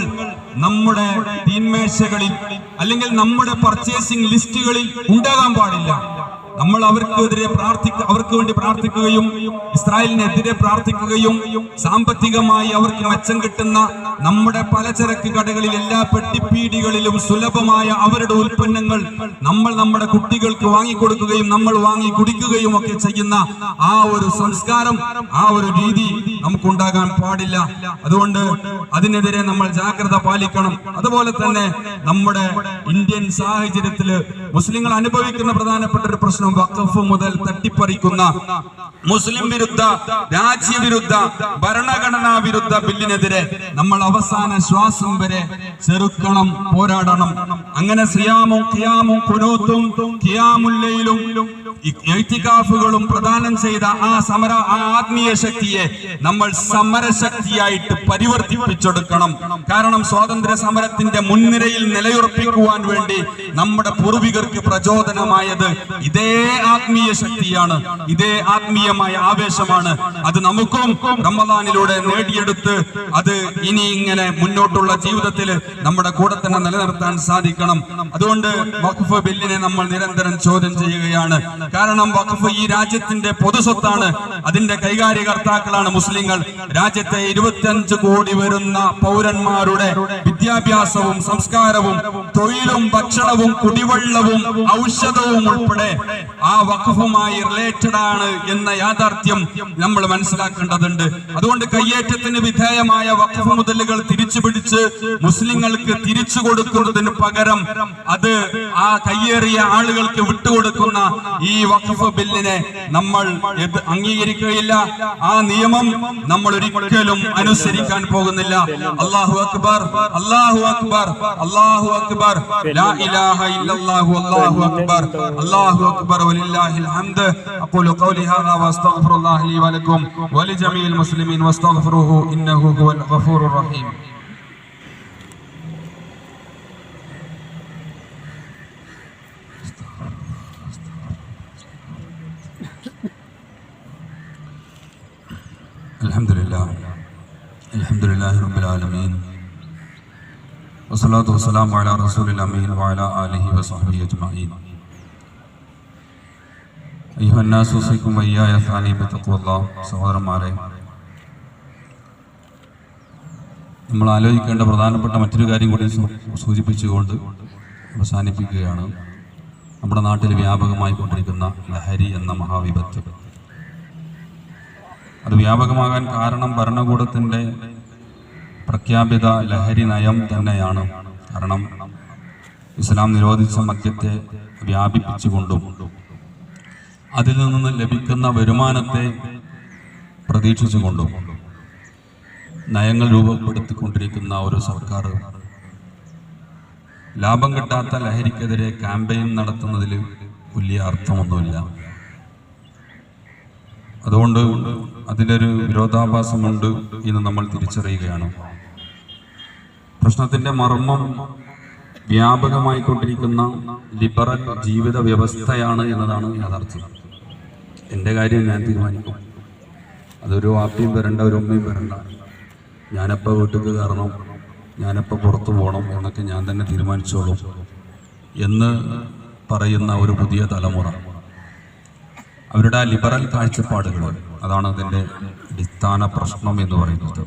നമ്മുടെ തീന്മേശകളിൽ അല്ലെങ്കിൽ നമ്മുടെ പർച്ചേസിംഗ് ലിസ്റ്റുകളിൽ ഉണ്ടാകാൻ പാടില്ല. നമ്മൾ അവർക്ക് വേണ്ടി പ്രാർത്ഥിക്കുകയും ഇസ്രായേലിനെതിരെ പ്രാർത്ഥിക്കുകയും സാമ്പത്തികമായി അവർക്ക് മെച്ചം കിട്ടുന്ന നമ്മുടെ പലചരക്ക് കടകളിൽ എല്ലാ പെട്ടിപ്പീടികളിലും സുലഭമായ അവരുടെ ഉൽപ്പന്നങ്ങൾ നമ്മൾ നമ്മുടെ കുട്ടികൾക്ക് വാങ്ങിക്കൊടുക്കുകയും നമ്മൾ വാങ്ങി കുടിക്കുകയും ഒക്കെ ചെയ്യുന്ന ആ ഒരു സംസ്കാരം, ആ ഒരു രീതി നമുക്കുണ്ടാകാൻ പാടില്ല. അതുകൊണ്ട് അതിനെതിരെ നമ്മൾ ജാഗ്രത പാലിക്കണം. അതുപോലെ തന്നെ നമ്മുടെ ഇന്ത്യൻ സാഹചര്യത്തിൽ മുസ്ലിങ്ങൾ അനുഭവിക്കുന്ന പ്രധാനപ്പെട്ട ഒരു പ്രശ്നം വഖഫ് മുതൽ തട്ടിപ്പറിക്കുന്ന മുസ്ലിം വിരുദ്ധ, രാജ്യവിരുദ്ധ, ഭരണഘടനാ വിരുദ്ധ ബില്ലിനെതിരെ നമ്മൾ അവസാന ശ്വാസം വരെ ചെറുക്കണം, പോരാടണം. അങ്ങനെ സിയാമും ഖിയാമും ഖുനൂത്തും ഖിയാമുൽ ലൈലും ഇഅ്തികാഫുകളും പ്രദാനം ചെയ്ത ആ ആത്മീയ ശക്തിയെ നമ്മൾ സമരശക്തിയായിട്ട് പരിവർത്തിപ്പിച്ചെടുക്കണം. കാരണം സ്വാതന്ത്ര്യ സമരത്തിന്റെ മുൻനിരയിൽ നിലയുറപ്പിക്കുവാൻ വേണ്ടി നമ്മുടെ പൂർവികർക്ക് പ്രചോദനമായത് ഇതേ ആത്മീയ ശക്തിയാണ്, ഇതേ ആത്മീയമായ ആവേശമാണ്. അത് നമുക്കും റമദാനിലൂടെ നേടിയെടുത്ത് അത് ഇനി ഇങ്ങനെ മുന്നോട്ടുള്ള ജീവിതത്തിൽ നമ്മുടെ കൂടെ തന്നെ നിലനിർത്താൻ സാധിക്കണം. അതുകൊണ്ട് വഖഫ് ബില്ലിനെ നമ്മൾ നിരന്തരം ചോദ്യം ചെയ്യുകയാണ്. കാരണം വഖഫ് ഈ രാജ്യത്തിന്റെ പൊതുസ്വത്താണ്, അതിന്റെ കൈകാര്യകർത്താക്കളാണ് മുസ്ലിങ്ങൾ. രാജ്യത്തെ 25 കോടി വരുന്ന പൗരന്മാരുടെ വിദ്യാഭ്യാസവും സംസ്കാരവും തൊഴിലും ഭക്ഷണവും കുടിവെള്ളവും ഔഷധവും ഉൾപ്പെടെ ആ വഖഫുമായി റിലേറ്റഡ് ആണ് എന്ന യാഥാർത്ഥ്യം നമ്മൾ മനസ്സിലാക്കേണ്ടതുണ്ട്. അതുകൊണ്ട് കയ്യേറ്റത്തിന് വിധേയമായ വഖഫ് മുതലുകൾ തിരിച്ചുപിടിച്ച് മുസ്ലിങ്ങൾക്ക് തിരിച്ചു കൊടുക്കുന്നതിന് പകരം അത് ആ കയ്യേറിയ ആളുകൾക്ക് വിട്ടുകൊടുക്കുന്ന ഈ വഖഫ് ബില്ലിനെ നമ്മൾ അംഗീകരിക്കുകയില്ല. ആ നിയമം നമ്മൾ ഒരിക്കലും അനുസരിക്കാൻ പോകുന്നില്ല. അല്ലാഹു അക്ബർ, അല്ലാഹു അക്ബർ, അല്ലാഹു അക്ബർ, ലാ ഇലാഹ ഇല്ലല്ലാഹു അല്ലാഹു അക്ബർ, അല്ലാഹു അക്ബർ വലില്ലാഹിൽ ഹംദ്. അഖൂലു ഖൗലി ഹാദാ വഅസ്തഗ്ഫിറുല്ലാഹ ലി വലക്കും വലിജമീഇൽ മുസ്ലിമീൻ വസ്തഗ്ഫിറുഹു ഇന്നഹു ഹുവൽ ഗഫൂറുർ റഹീം. അൽഹംദുലില്ലാഹി റബ്ബിൽ ആലമീൻ വസ്സലാത്തു വസ്സലാമു അലാ റസൂലിൽ അമീൻ വഅലാ ആലിഹി വസഹ്ബിഹി അജ്മഈൻ. അയ്യുഹന്നാസു ഉസീകും വഇയ്യായ സാനി ബിത്തഖ്വല്ലാഹ്. സഹോദരന്മാരെ, നമ്മൾ ആലോചിക്കേണ്ട പ്രധാനപ്പെട്ട മറ്റൊരു കാര്യം കൂടി സൂചിപ്പിച്ചുകൊണ്ട് അവസാനിപ്പിക്കുകയാണ്. നമ്മുടെ നാട്ടിൽ വ്യാപകമായി കൊണ്ടിരിക്കുന്ന ലഹരി എന്ന മഹാവിപത്ത്. അത് വ്യാപകമാകാൻ കാരണം ഭരണകൂടത്തിൻ്റെ പ്രഖ്യാപിത ലഹരി നയം തന്നെയാണ്. കാരണം ഇസ്ലാം നിരോധിച്ച മദ്യത്തെ വ്യാപിപ്പിച്ചുകൊണ്ടും അതിൽ നിന്ന് ലഭിക്കുന്ന വരുമാനത്തെ പ്രതീക്ഷിച്ചുകൊണ്ടും നയങ്ങൾ രൂപപ്പെടുത്തിക്കൊണ്ടിരിക്കുന്ന ഒരു സർക്കാർ ലാഭം കിട്ടാത്ത ലഹരിക്കെതിരെ ക്യാമ്പയിൻ നടത്തുന്നതിൽ വലിയ അർത്ഥമൊന്നുമില്ല. അതുകൊണ്ട് അതിലൊരു വിരോധാഭാസമുണ്ട് എന്ന് നമ്മൾ തിരിച്ചറിയുകയാണ്. പ്രശ്നത്തിന്റെ മർമ്മം വ്യാപകമായിക്കൊണ്ടിരിക്കുന്ന ലിബറൽ ജീവിത വ്യവസ്ഥയാണ് എന്നതാണ് യാഥാർത്ഥ്യം. എൻ്റെ കാര്യം ഞാൻ തീരുമാനിക്കും. അതൊരു വാപ്പയും വരണ്ട, ഒരു ഉമ്മയും വരണ്ട. ഞാനെപ്പോൾ വീട്ടിൽ കയറണം, ഞാനെപ്പോൾ പുറത്തു പോകണം എന്നൊക്കെ ഞാൻ തന്നെ തീരുമാനിച്ചോളും എന്ന് പറയുന്ന ഒരു പുതിയ തലമുറ, അവരുടെ ആ ലിബറൽ കാഴ്ചപ്പാടുകൾ, അതാണ് അതിൻ്റെ അടിസ്ഥാന പ്രശ്നം എന്ന് പറയുന്നത്.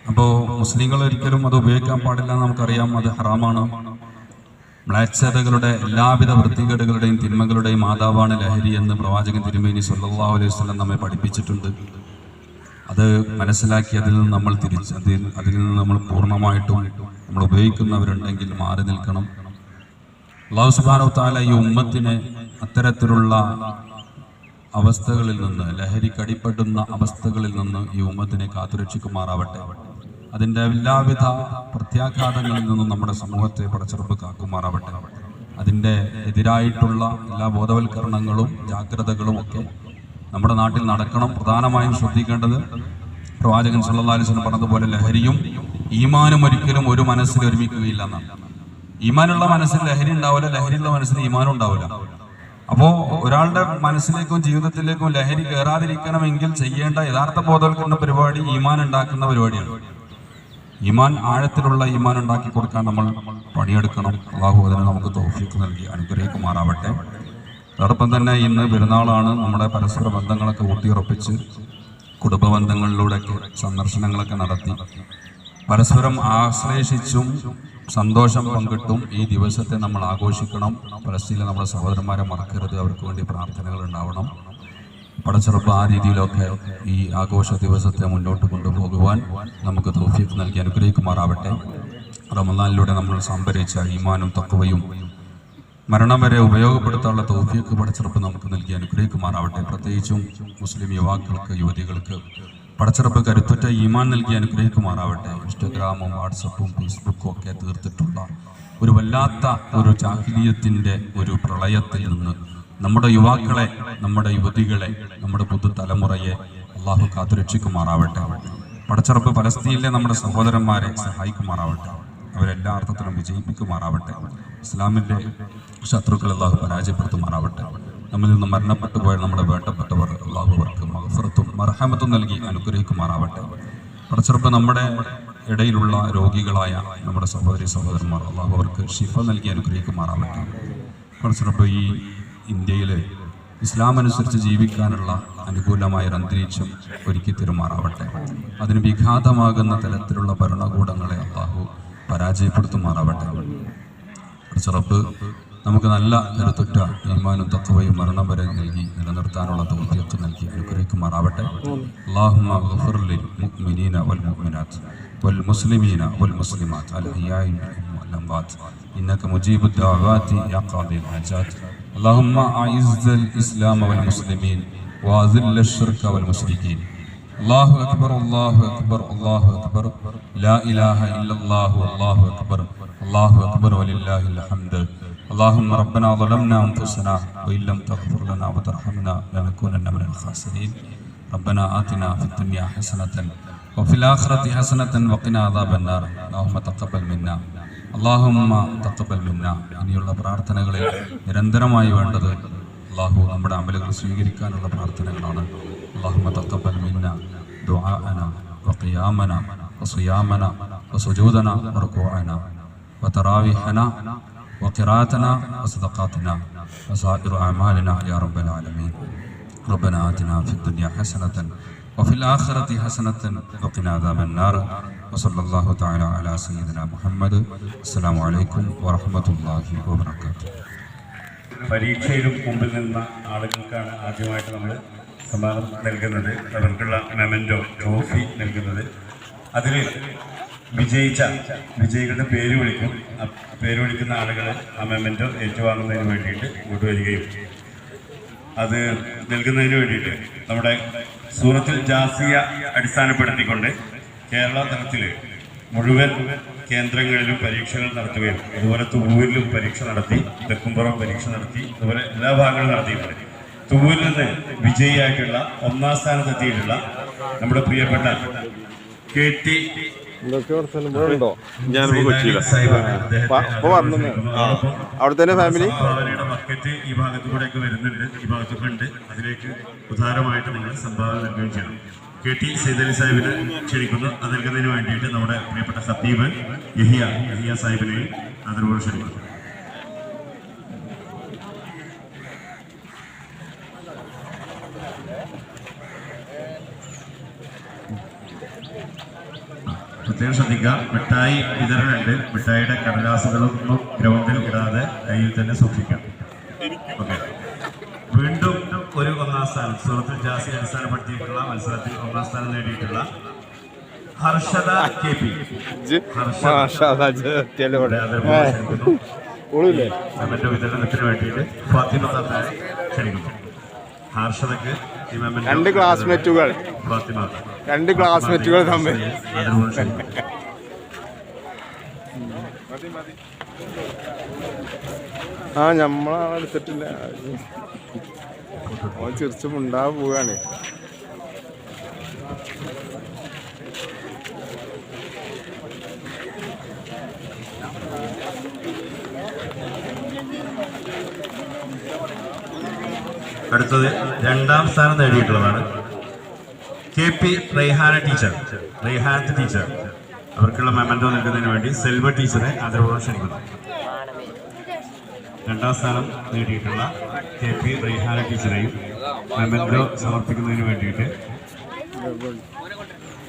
അപ്പോൾ മുസ്ലിങ്ങൾ ഒരിക്കലും അത് ഉപയോഗിക്കാൻ പാടില്ല എന്ന് നമുക്കറിയാം. അത് ഹറാമാണ്. മ്ലേച്ഛതകളുടെ എല്ലാവിധ വൃത്തികേടുകളുടെയും തിന്മകളുടെയും മാതാവാണ് ലഹരി എന്ന് പ്രവാചകൻ തിരുമേനി സല്ലല്ലാഹു അലൈഹി വസല്ലം നമ്മെ പഠിപ്പിച്ചിട്ടുണ്ട്. അത് മനസ്സിലാക്കി അതിൽ നിന്ന് നമ്മൾ പൂർണ്ണമായിട്ടും നമ്മൾ ഉപയോഗിക്കുന്നവരുണ്ടെങ്കിൽ മാറി നിൽക്കണം. അല്ലാഹു സുബ്ഹാനഹു വ തആല ഈ ഉമ്മത്തിനെ അത്തരത്തിലുള്ള അവസ്ഥകളിൽ നിന്ന്, ലഹരിക്കടിപ്പെടുന്ന അവസ്ഥകളിൽ നിന്ന് ഈ ഉമ്മത്തിനെ കാത്തുരക്ഷിക്കുമാറാവട്ടെ. അതിൻ്റെ എല്ലാവിധ പ്രത്യാഘാതങ്ങളിൽ നിന്നും നമ്മുടെ സമൂഹത്തെ പടച്ചുറപ്പ് കാക്കുമാറാവട്ടെ. അതിൻ്റെ എതിരായിട്ടുള്ള എല്ലാ ബോധവൽക്കരണങ്ങളും ജാഗ്രതകളും ഒക്കെ നമ്മുടെ നാട്ടിൽ നടക്കണം. പ്രധാനമായും ശ്രദ്ധിക്കേണ്ടത് പ്രവാചകൻ സല്ലല്ലാഹു അലൈഹി വസല്ലം പറഞ്ഞതുപോലെ ലഹരിയും ഈമാനും ഒരിക്കലും ഒരു മനസ്സിൽ ഒരുമിക്കുകയില്ല എന്നാണ്. ഈമാനുള്ള മനസ്സിൽ ലഹരി ഉണ്ടാവില്ല, ലഹരിയുള്ള മനസ്സിൽ ഈമാനും ഉണ്ടാവില്ല. അപ്പോൾ ഒരാളുടെ മനസ്സിലേക്കും ജീവിതത്തിലേക്കും ലഹരി കയറാതിരിക്കണമെങ്കിൽ ചെയ്യേണ്ട യഥാർത്ഥ ബോധവൽക്കരണ പരിപാടി ഈമാൻ ഉണ്ടാക്കുന്ന പരിപാടിയാണ്. ഈമാൻ ആഴത്തിലുള്ള ഈമാൻ ഉണ്ടാക്കി കൊടുക്കാൻ നമ്മൾ പണിയെടുക്കണം. അള്ളാഹു അതിന് നമുക്ക് തൗഫീഖ് നൽകി അനുഗ്രഹിക്കുമാറാവട്ടെ. അതോടൊപ്പം തന്നെ ഇന്ന് പെരുന്നാളാണ്. നമ്മുടെ പരസ്പര ബന്ധങ്ങളൊക്കെ ഊട്ടിയുറപ്പിച്ച് കുടുംബ ബന്ധങ്ങളിലൂടെയൊക്കെ സന്ദർശനങ്ങളൊക്കെ നടത്തി പരസ്പരം ആശ്ലേഷിച്ചും സന്തോഷം പങ്കിട്ടും ഈ ദിവസത്തെ നമ്മൾ ആഘോഷിക്കണം. പലസ്തീനിലെ നമ്മുടെ സഹോദരന്മാരെ മറക്കരുത്. അവർക്ക് വേണ്ടി പ്രാർത്ഥനകൾ ഉണ്ടാവണം. പടച്ചിറപ്പ് ആ രീതിയിലൊക്കെ ഈ ആഘോഷ ദിവസത്തെ മുന്നോട്ട് കൊണ്ടുപോകുവാൻ നമുക്ക് തൗഫീഖ് നൽകി അനുഗ്രഹിക്കുമാറാവട്ടെ. റമദാനിലൂടെ നമ്മൾ സംഭരിച്ച ഈമാനും തഖ്വയും മരണം വരെ ഉപയോഗപ്പെടുത്താനുള്ള തൗഫീഖ് പടച്ചിറപ്പ് നമുക്ക് നൽകി അനുഗ്രഹിക്കുമാറാവട്ടെ. പ്രത്യേകിച്ചും മുസ്ലിം യുവാക്കൾക്ക്, യുവതികൾക്ക് പടച്ചിറപ്പ് കരുത്തുറ്റ ഈമാൻ നൽകി അനുഗ്രഹിക്കുമാറാവട്ടെ. ഇൻസ്റ്റഗ്രാമും വാട്സപ്പും ഫേസ്ബുക്കും ഒക്കെ തീർത്തിട്ടുള്ള ഒരു വല്ലാത്ത ഒരു ജാഹിലിയത്തിൻ്റെ ഒരു പ്രളയത്തിൽ നിന്ന് നമ്മുടെ യുവാക്കളെ, നമ്മുടെ യുവതികളെ, നമ്മുടെ പുതുതലമുറയെ അള്ളാഹു കാത്തുരക്ഷിക്കുമാറാവട്ടെ. പടച്ചിറപ്പ് പലസ്തീനിലെ നമ്മുടെ സഹോദരന്മാരെ സഹായിക്കുമാറാവട്ടെ. അവരെല്ലാ അർത്ഥത്തിലും വിജയിപ്പിക്കുമാറാവട്ടെ. ഇസ്ലാമിൻ്റെ ശത്രുക്കൾ അള്ളാഹു പരാജയപ്പെടുത്തുമാറാവട്ടെ. നമ്മിൽ നിന്ന് മരണപ്പെട്ടു പോയ നമ്മുടെ വേണ്ടപ്പെട്ടവർ അള്ളാഹു അവർക്ക് മഗ്ഫിറത്തും മർഹമത്തും നൽകി അനുഗ്രഹിക്കുമാറാവട്ടെ. പടച്ചിറപ്പ് നമ്മുടെ ഇടയിലുള്ള രോഗികളായ നമ്മുടെ സഹോദരി സഹോദരന്മാർ അള്ളാഹു അവർക്ക് ശിഫ നൽകി അനുഗ്രഹിക്കുമാറാവട്ടെ. പടച്ചിറപ്പ് ഈ ഇന്ത്യയിൽ ഇസ്ലാം അനുസരിച്ച് ജീവിക്കാനുള്ള അനുകൂലമായ ഒരു അന്തരീക്ഷം ഒരുക്കി തരുമാറാവട്ടെ. അതിന് വിഘാതമാകുന്ന തരത്തിലുള്ള ഭരണകൂടങ്ങളെ അള്ളാഹു പരാജയപ്പെടുത്തുമാറാവട്ടെ. പടച്ചിറപ്പ് നമുക്ക് നല്ല കരുത്തുറ്റ ഈമാനും തഖ്വയും മരണം വരെ നൽകി നിലനിർത്താനുള്ള തൗഫീഖ് നൽകി അനുഗ്രഹിക്കുമാറാവട്ടെ. അല്ലാഹുമ്മ ഗ്ഫിർ ലിൽ മുഅ്മിനീന വൽ മുഅ്മിനാത്ത് വൽ മുസ്ലിമീന വൽ മുസ്ലിമാത്ത് അൽ അഹ്യാഇ വൽ അംവാത്ത് ഇന്നക മുജീബുദ് ദഅവാതി യാ ഖാദിൽ ഹജാത്ത്. اللهم أعز الإسلام والمسلمين وأذل الشرك والمشركين. الله أكبر الله أكبر الله أكبر لا إله إلا الله والله أكبر الله أكبر ولله الحمد. اللهم ربنا ظلمنا أنفسنا وإن لم تغفر لنا وترحمنا لنكونن من الخاسرين. ربنا آتنا في الدنيا حسنة وفي الآخرة حسنة وقنا عذاب النار. اللهم تقبل منا അല്ലാഹുമ്മ തഖബ്ബൽ മിന്ന. ഇനിയുള്ള പ്രാർത്ഥനകളിൽ നിരന്തരമായി വേണ്ടത് അല്ലാഹു നമ്മുടെ അമലുകൾ സ്വീകരിക്കാനുള്ള പ്രാർത്ഥനകളാണ്. അല്ലാഹുമ്മ തഖബ്ബൽ മിന്ന ദുആഅന വഖിയാമന വസിയാമന വസുജൂദന വറുകൂഅന വതറാവിഹന വഖിറാഅതന വസദഖാതന വസായിറു അഅമാലിന യാ റബ്ബൽ ആലമീൻ. റബ്ബനാ ആതിനാ ഫിദ് ദുനിയ ഹസനതൻ وفي الآخرة حسنة وقنا عذاب النار. وصلى الله تعالى على سيدنا محمد. السلام عليكم ورحمة الله وبركاته. പരീക്ഷയിലും മുമ്പിൽ നിന്ന ആളുകൾക്കാണ് ആദ്യമായിട്ട് നമ്മൾ സമ്മാനം നൽകുന്നത്. അവർക്കുള്ള മെമൻറ്റോ ട്രോഫി നൽകുന്നത്. അതിൽ വിജയികളുടെ പേര് വിളിക്കും. ആ പേര് വിളിക്കുന്ന ആളുകൾ ആ മെമൻറ്റോ ഏറ്റുവാങ്ങുന്നതിന് വേണ്ടിയിട്ട് ഇങ്ങോട്ട് വരികയും അത് നൽകുന്നതിന് വേണ്ടിയിട്ട് നമ്മുടെ സൂറത്തുൽ ജാസിയ അടിസ്ഥാനപ്പെടുത്തിക്കൊണ്ട് കേരള തലത്തിൽ മുഴുവൻ കേന്ദ്രങ്ങളിലും പരീക്ഷകൾ നടത്തുകയും അതുപോലെ തുവൂരിലും പരീക്ഷ നടത്തി, തെക്കുംപുറം പരീക്ഷ നടത്തി, അതുപോലെ എല്ലാ ഭാഗങ്ങളും നടത്തിയിട്ടുണ്ട്. തുവൂരിൽ നിന്ന് വിജയിയായിട്ടുള്ള 1ാം സ്ഥാനത്തെത്തിയിട്ടുള്ള നമ്മുടെ പ്രിയപ്പെട്ട KT അവിടുത്തെ ഫാമിലി ബക്കറ്റ് ഈ ഭാഗത്തു കൂടെ ഒക്കെ വരുന്നുണ്ട്, ഈ ഭാഗത്തൊക്കെ ഉണ്ട്. അതിലേക്ക് ഉദാരമായിട്ട് നിങ്ങൾ സംഭാവന നൽകുകയും ചെയ്യണം. KT സൈദലി സാഹിബിനെ ക്ഷണിക്കുന്നു. അത് നൽകുന്നതിന് വേണ്ടിയിട്ട് നമ്മുടെ പ്രിയപ്പെട്ട സത്തീബ് യഹിയ സാഹിബിനെയും അതിലൂടെ ക്ഷണിക്കുന്നു. പ്രത്യേകം ശ്രദ്ധിക്കുക, മിഠായി വിതരണമുണ്ട്. മിഠായിയുടെ കടലാസുകളൊന്നും ഗ്രൗണ്ടിൽ ഇടാതെ കയ്യിൽ തന്നെ സൂക്ഷിക്കാം. ഓക്കെ. വീണ്ടും ഒരു 1ാം സ്ഥാനം സൂറത്തുൽ ജാസിയ അടിസ്ഥാനപ്പെടുത്തിയിട്ടുള്ള മത്സരത്തിൽ 1ാം സ്ഥാനം നേടിയിട്ടുള്ള ഹർഷദ KP വിതരണത്തിന് വേണ്ടിയിട്ട് ഫാത്തിമ താത്താനെ ക്ഷണിക്കുന്നു. ഹർഷദക്ക് 2 ക്ലാസ്മേറ്റുകൾ തമ്മിൽ നമ്മളെടുത്തിട്ടില്ല. ചിരിച്ചും ഉണ്ടാകാൻ പോവുകയാണ്. അടുത്തത് 2ാം സ്ഥാനം നേടിയിട്ടുള്ളതാണ് KP റൈഹാനത്ത് ടീച്ചർ. അവർക്കുള്ള മെമൻറ്റോ നൽകുന്നതിന് വേണ്ടി സെൽവ ടീച്ചറെ ആദരപൂർവ്വം ക്ഷണിക്കുന്നു. രണ്ടാം സ്ഥാനം നേടിയിട്ടുള്ള KP റൈഹാന ടീച്ചറെയും മെമൻറ്റോ സമർപ്പിക്കുന്നതിന് വേണ്ടിയിട്ട്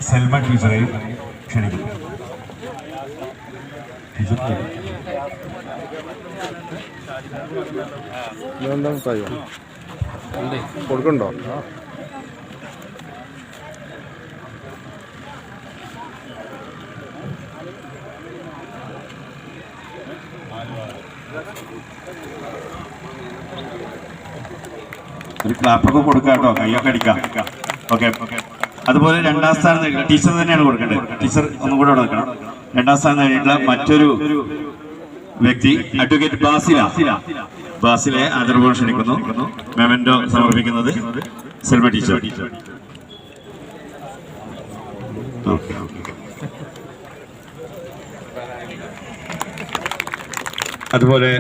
സെൽവ ടീച്ചറെയും ക്ഷണിക്കുന്നു. ഇതെന്താ തയ്യോ കൊടുക്കണ്ടോ? ഒരു ക്ലാപ്പൊക്കെ കൊടുക്കാം കേട്ടോ, കയ്യൊക്കെ അടിക്കാം. ഓക്കെ. അതുപോലെ രണ്ടാം സ്ഥാനം നേടിയിട്ടുള്ള ടീച്ചർ തന്നെയാണ് കൊടുക്കേണ്ടത്. ടീച്ചർ ഒന്നും കൂടെ അവിടെ നിൽക്കണം. രണ്ടാം സ്ഥാനം നേടിയിട്ടുള്ള മറ്റൊരു വ്യക്തി അഡ്വക്കേറ്റ് ബാസിലെ ആദരപൂർവ്വം ക്ഷണിക്കുന്നു. മെമൻറ്റോ സമർപ്പിക്കുന്നത് സെൽവ ടീച്ചർ. ഓക്കെ. അതുപോലെ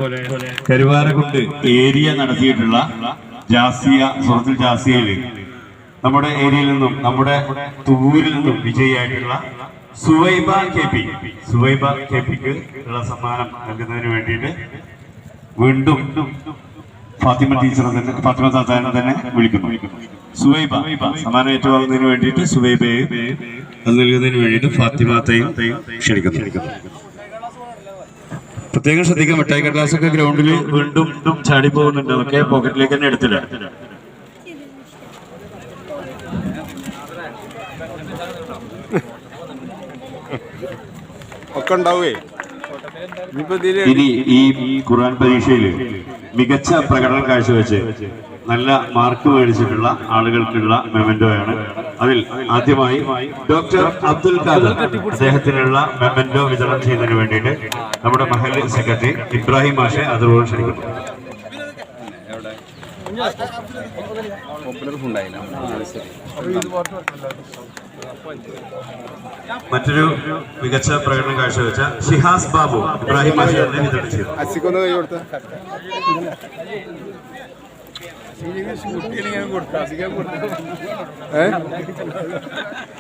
കരുവാരക്കുണ്ട് ഏരിയ നടത്തിയിട്ടുള്ള സൂറത്തുൽ ജാസിയയിൽ നമ്മുടെ ഏരിയയിൽ നിന്നും നമ്മുടെ തൂരിൽ നിന്നും വിജയിയായിട്ടുള്ള സുവൈബ KPക്ക് ഉള്ള സമ്മാനം നൽകുന്നതിന് വേണ്ടിയിട്ട് വീണ്ടും ഫാത്തിമ താത്താനെ തന്നെ വിളിക്കുന്നു. സുവൈബ സമ്മാനം ഏറ്റുവാങ്ങുന്നതിന് വേണ്ടിയിട്ട് സുവൈബയെ അത് നൽകുന്നതിന് വേണ്ടിയിട്ട് ഫാത്തിമത്തെയും ക്ഷണിക്കുന്നു. പ്രത്യേകം ശ്രദ്ധിക്കാം, മിഠായി കടലാസൊക്കെ ഗ്രൗണ്ടിൽ വീണ്ടും ചാടി പോകുന്നുണ്ട്. അതൊക്കെ പോക്കറ്റിലേക്ക് തന്നെ എടുത്തില്ല. ഒക്കെ ഉണ്ടാവേ. ഇനി ഈ ഖുർആൻ പരീക്ഷയിൽ മികച്ച പ്രകടനം കാഴ്ചവെച്ച് നല്ല മാർക്ക് മേടിച്ചിട്ടുള്ള ആളുകൾക്കുള്ള മെമൻറ്റോയാണ്. അതിൽ ആദ്യമായി ഡോക്ടർ അബ്ദുൽ ഖാദർ അദ്ദേഹത്തിനുള്ള മെമൻറ്റോ വിതരണം ചെയ്യുന്നതിന് വേണ്ടിയിട്ട് നമ്മുടെ മഹല്ല് സെക്രട്ടറി ഇബ്രാഹിം മാഷെ ആദരവോടെ ക്ഷണിക്കുന്നു. മറ്റൊരു മികച്ച പ്രകടനം കാഴ്ചവെച്ച ഷിഹാസ് ബാബു ഇബ്രാഹിം മാഷെ തന്നെ വിതരണം ചെയ്തു. അസിക്കൊന്ന് കൈ കൊടുത്ത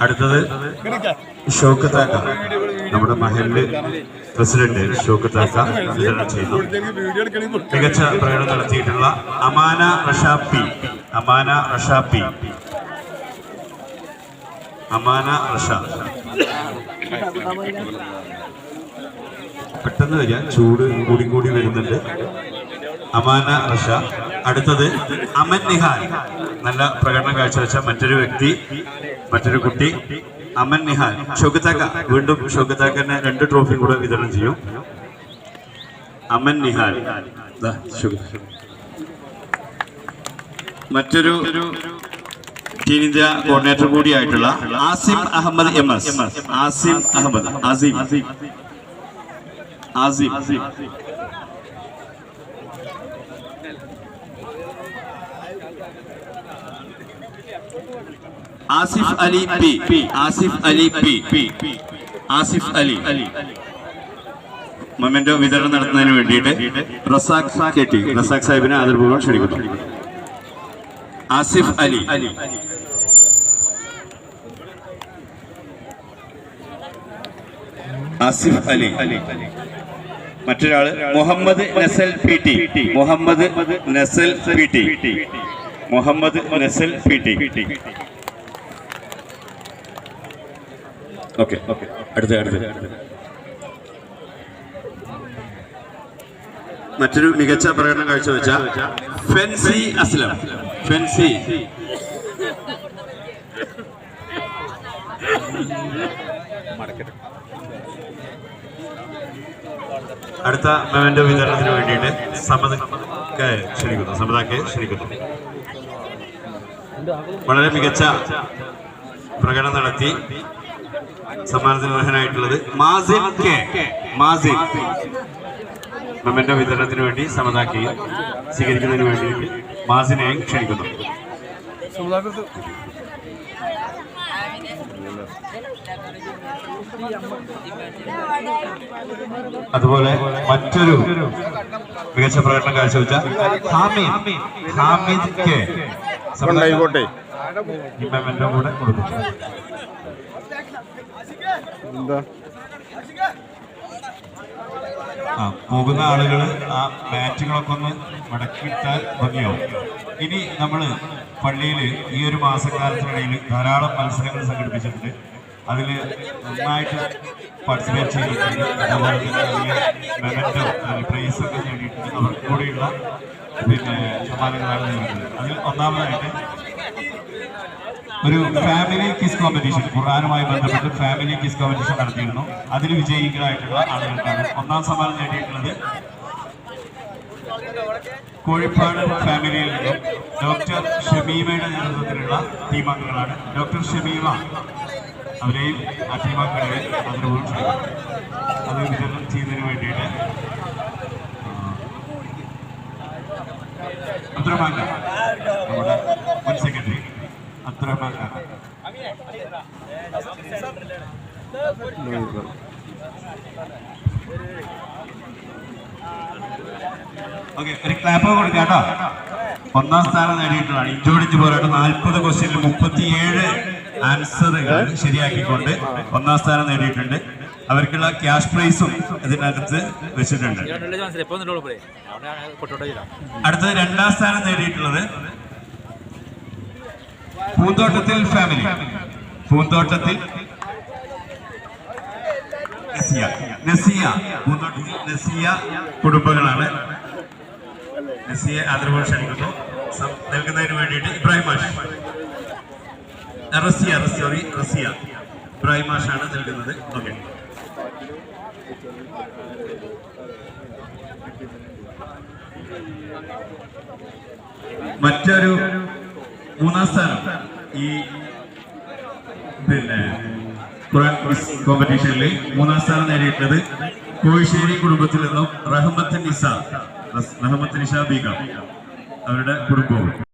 അടുത്തത് ഷൗക്കത്താക്ക, നമ്മുടെ മഹല്ല് പ്രസിഡന്റ് ഷൗക്കത്താക്ക വിതരണം ചെയ്യുന്നു. മികച്ച പ്രകടനം നടത്തിയിട്ടുള്ള അമാന റഷാപ്പി പെട്ടെന്ന് വരിക, ചൂട് കൂടി വരുന്നുണ്ട്. അമാന റഷ. അടുത്തത് അമൻ നിഹാൽ, നല്ല പ്രകടനം കാഴ്ചവെച്ച മറ്റൊരു കുട്ടി അമൻ നിഹാൽ. ഷൗക്കത്താക്ക വീണ്ടും ഷൗക്കത്താക്കന്നെ 2 ട്രോഫി കൂടെ വിതരണം ചെയ്യും. അമൻ നിഹാൽ. മറ്റൊരു ടീം ഇന്ത്യ കോർഡിനേറ്റർ കൂടിയായിട്ടുള്ള ആസിം അഹമ്മദ് MS. ആസിം ആസിഫ് അലി മൊമെന്റോ വിതരണം നടത്തുന്നതിന് വേണ്ടിയിട്ട് റസാഖ് സാഹിബിനെ ആദരപൂർവ്വം ക്ഷണിക്കുന്നു. ആസിഫ് അലി. മറ്റൊരാള് Muhammad Nasal P T. Okay. അടുത്ത മറ്റൊരു മികച്ച പ്രകടനം കാഴ്ചവെച്ച ഫെൻസി അസ്ലം. അടുത്ത മെമൻറ്റോ വിതരണത്തിന് വേണ്ടിയിട്ട് സമതാക്കെ ക്ഷണിക്കുന്നു. വളരെ മികച്ച പ്രകടനം നടത്തി സമ്മാനത്തിന് അർഹനായിട്ടുള്ളത് മാസിൻ. മെമൻറ്റോ വിതരണത്തിന് വേണ്ടി സമതാക്കെയും സ്വീകരിക്കുന്നതിന് വേണ്ടിയിട്ട് മാസിനെയും ക്ഷണിക്കുന്നു. അതുപോലെ മറ്റൊരു മികച്ച പ്രകടനം കാഴ്ചവെച്ച ഹാമിദ് കെ എന്താ പോകുന്ന ആളുകൾ ആ മാറ്റുകളൊക്കെ ഒന്ന് മടക്കിയിട്ടാൽ ഭംഗിയാവും. ഇനി നമ്മൾ പള്ളിയിൽ ഈ ഒരു മാസക്കാലത്തിനിടയിൽ ധാരാളം മത്സരങ്ങൾ സംഘടിപ്പിച്ചിട്ടുണ്ട്. അതിൽ നന്നായിട്ട് പാർട്ടിസിപ്പേറ്റ് ചെയ്തിട്ടുണ്ട്. അതുപോലെ തന്നെ അതിൽ മെമൻറ്റോ പ്രൈസൊക്കെ നേടിയിട്ടുണ്ട്. അവർക്ക് കൂടിയുള്ള സമ്മാനങ്ങളാണ് നൽകുന്നത്. അതിൽ ഒന്നാമതായിട്ട് ഒരു ഫാമിലി ക്വിസ് കോമ്പറ്റീഷൻ, ഖുർആനുമായി ബന്ധപ്പെട്ട് ഫാമിലി ക്വിസ് കോമ്പറ്റീഷൻ നടത്തിയിരുന്നു. അതിൽ വിജയികളായിട്ടുള്ള ആളുകൾക്കാണ് ഒന്നാം സമ്മാനം നേടിയിട്ടുള്ളത്. കോഴിപ്പാട് ഫാമിലിയിൽ നിന്നും ഡോക്ടർ ഷമീമയുടെ നേതൃത്വത്തിലുള്ള ടീമംഗങ്ങളാണ്. ഡോക്ടർ ഷമീമ അവരെയും ആ ടീമംഗങ്ങളെ ആദരവും അത് വിതരണം ചെയ്യുന്നതിന് വേണ്ടിയിട്ട് അബ്ദുറഹ്മാൻ നമ്മുടെ മുൻ സെക്രട്ടറി അബ്ദുറഹ്മാൻ ഓക്കെ, ഒരു ക്ലാപ്പ് കൊടുക്കാം കേട്ടോ. ഒന്നാം സ്ഥാനം നേടിയിട്ടുള്ളതാണ്. ഇഞ്ചോടിഞ്ച് പോരാട്ടം 40 ക്വസ്റ്റ്യനിൽ 37 ആൻസറുകൾ ശരിയാക്കിക്കൊണ്ട് ഒന്നാം സ്ഥാനം നേടിയിട്ടുണ്ട്. അവർക്കുള്ള ക്യാഷ് പ്രൈസും ഇതിനകത്ത് വെച്ചിട്ടുണ്ട്. അടുത്തത് രണ്ടാം സ്ഥാനം നേടിയിട്ടുള്ളത് പൂന്തോട്ടത്തിൽ ഫാമിലി, പൂന്തോട്ടത്തിൽ നസിയ, പൂന്തോട്ടത്തിൽ നസിയ കുടുംബങ്ങളാണ്. നസിയെ ആദരവ് ക്ഷണിക്കുന്നു. നൽകുന്നതിന് വേണ്ടിയിട്ട് ഇബ്രാഹിം മാഷ്, റസിയ ഇബ്രാഹിം മാഷാണ് നൽകുന്നത്. ഓക്കെ, മറ്റൊരു മൂന്നാം സ്ഥാനം ഈ ഖുർആൻ ക്വിസ് കോമ്പറ്റീഷനിൽ മൂന്നാം സ്ഥാനം നേടിയിട്ടുള്ളത് കോഴിശ്ശേരി കുടുംബത്തിൽ നിന്നും റഹ്മത്ത് നിഷ ബീഗം, അവരുടെ കുടുംബവും.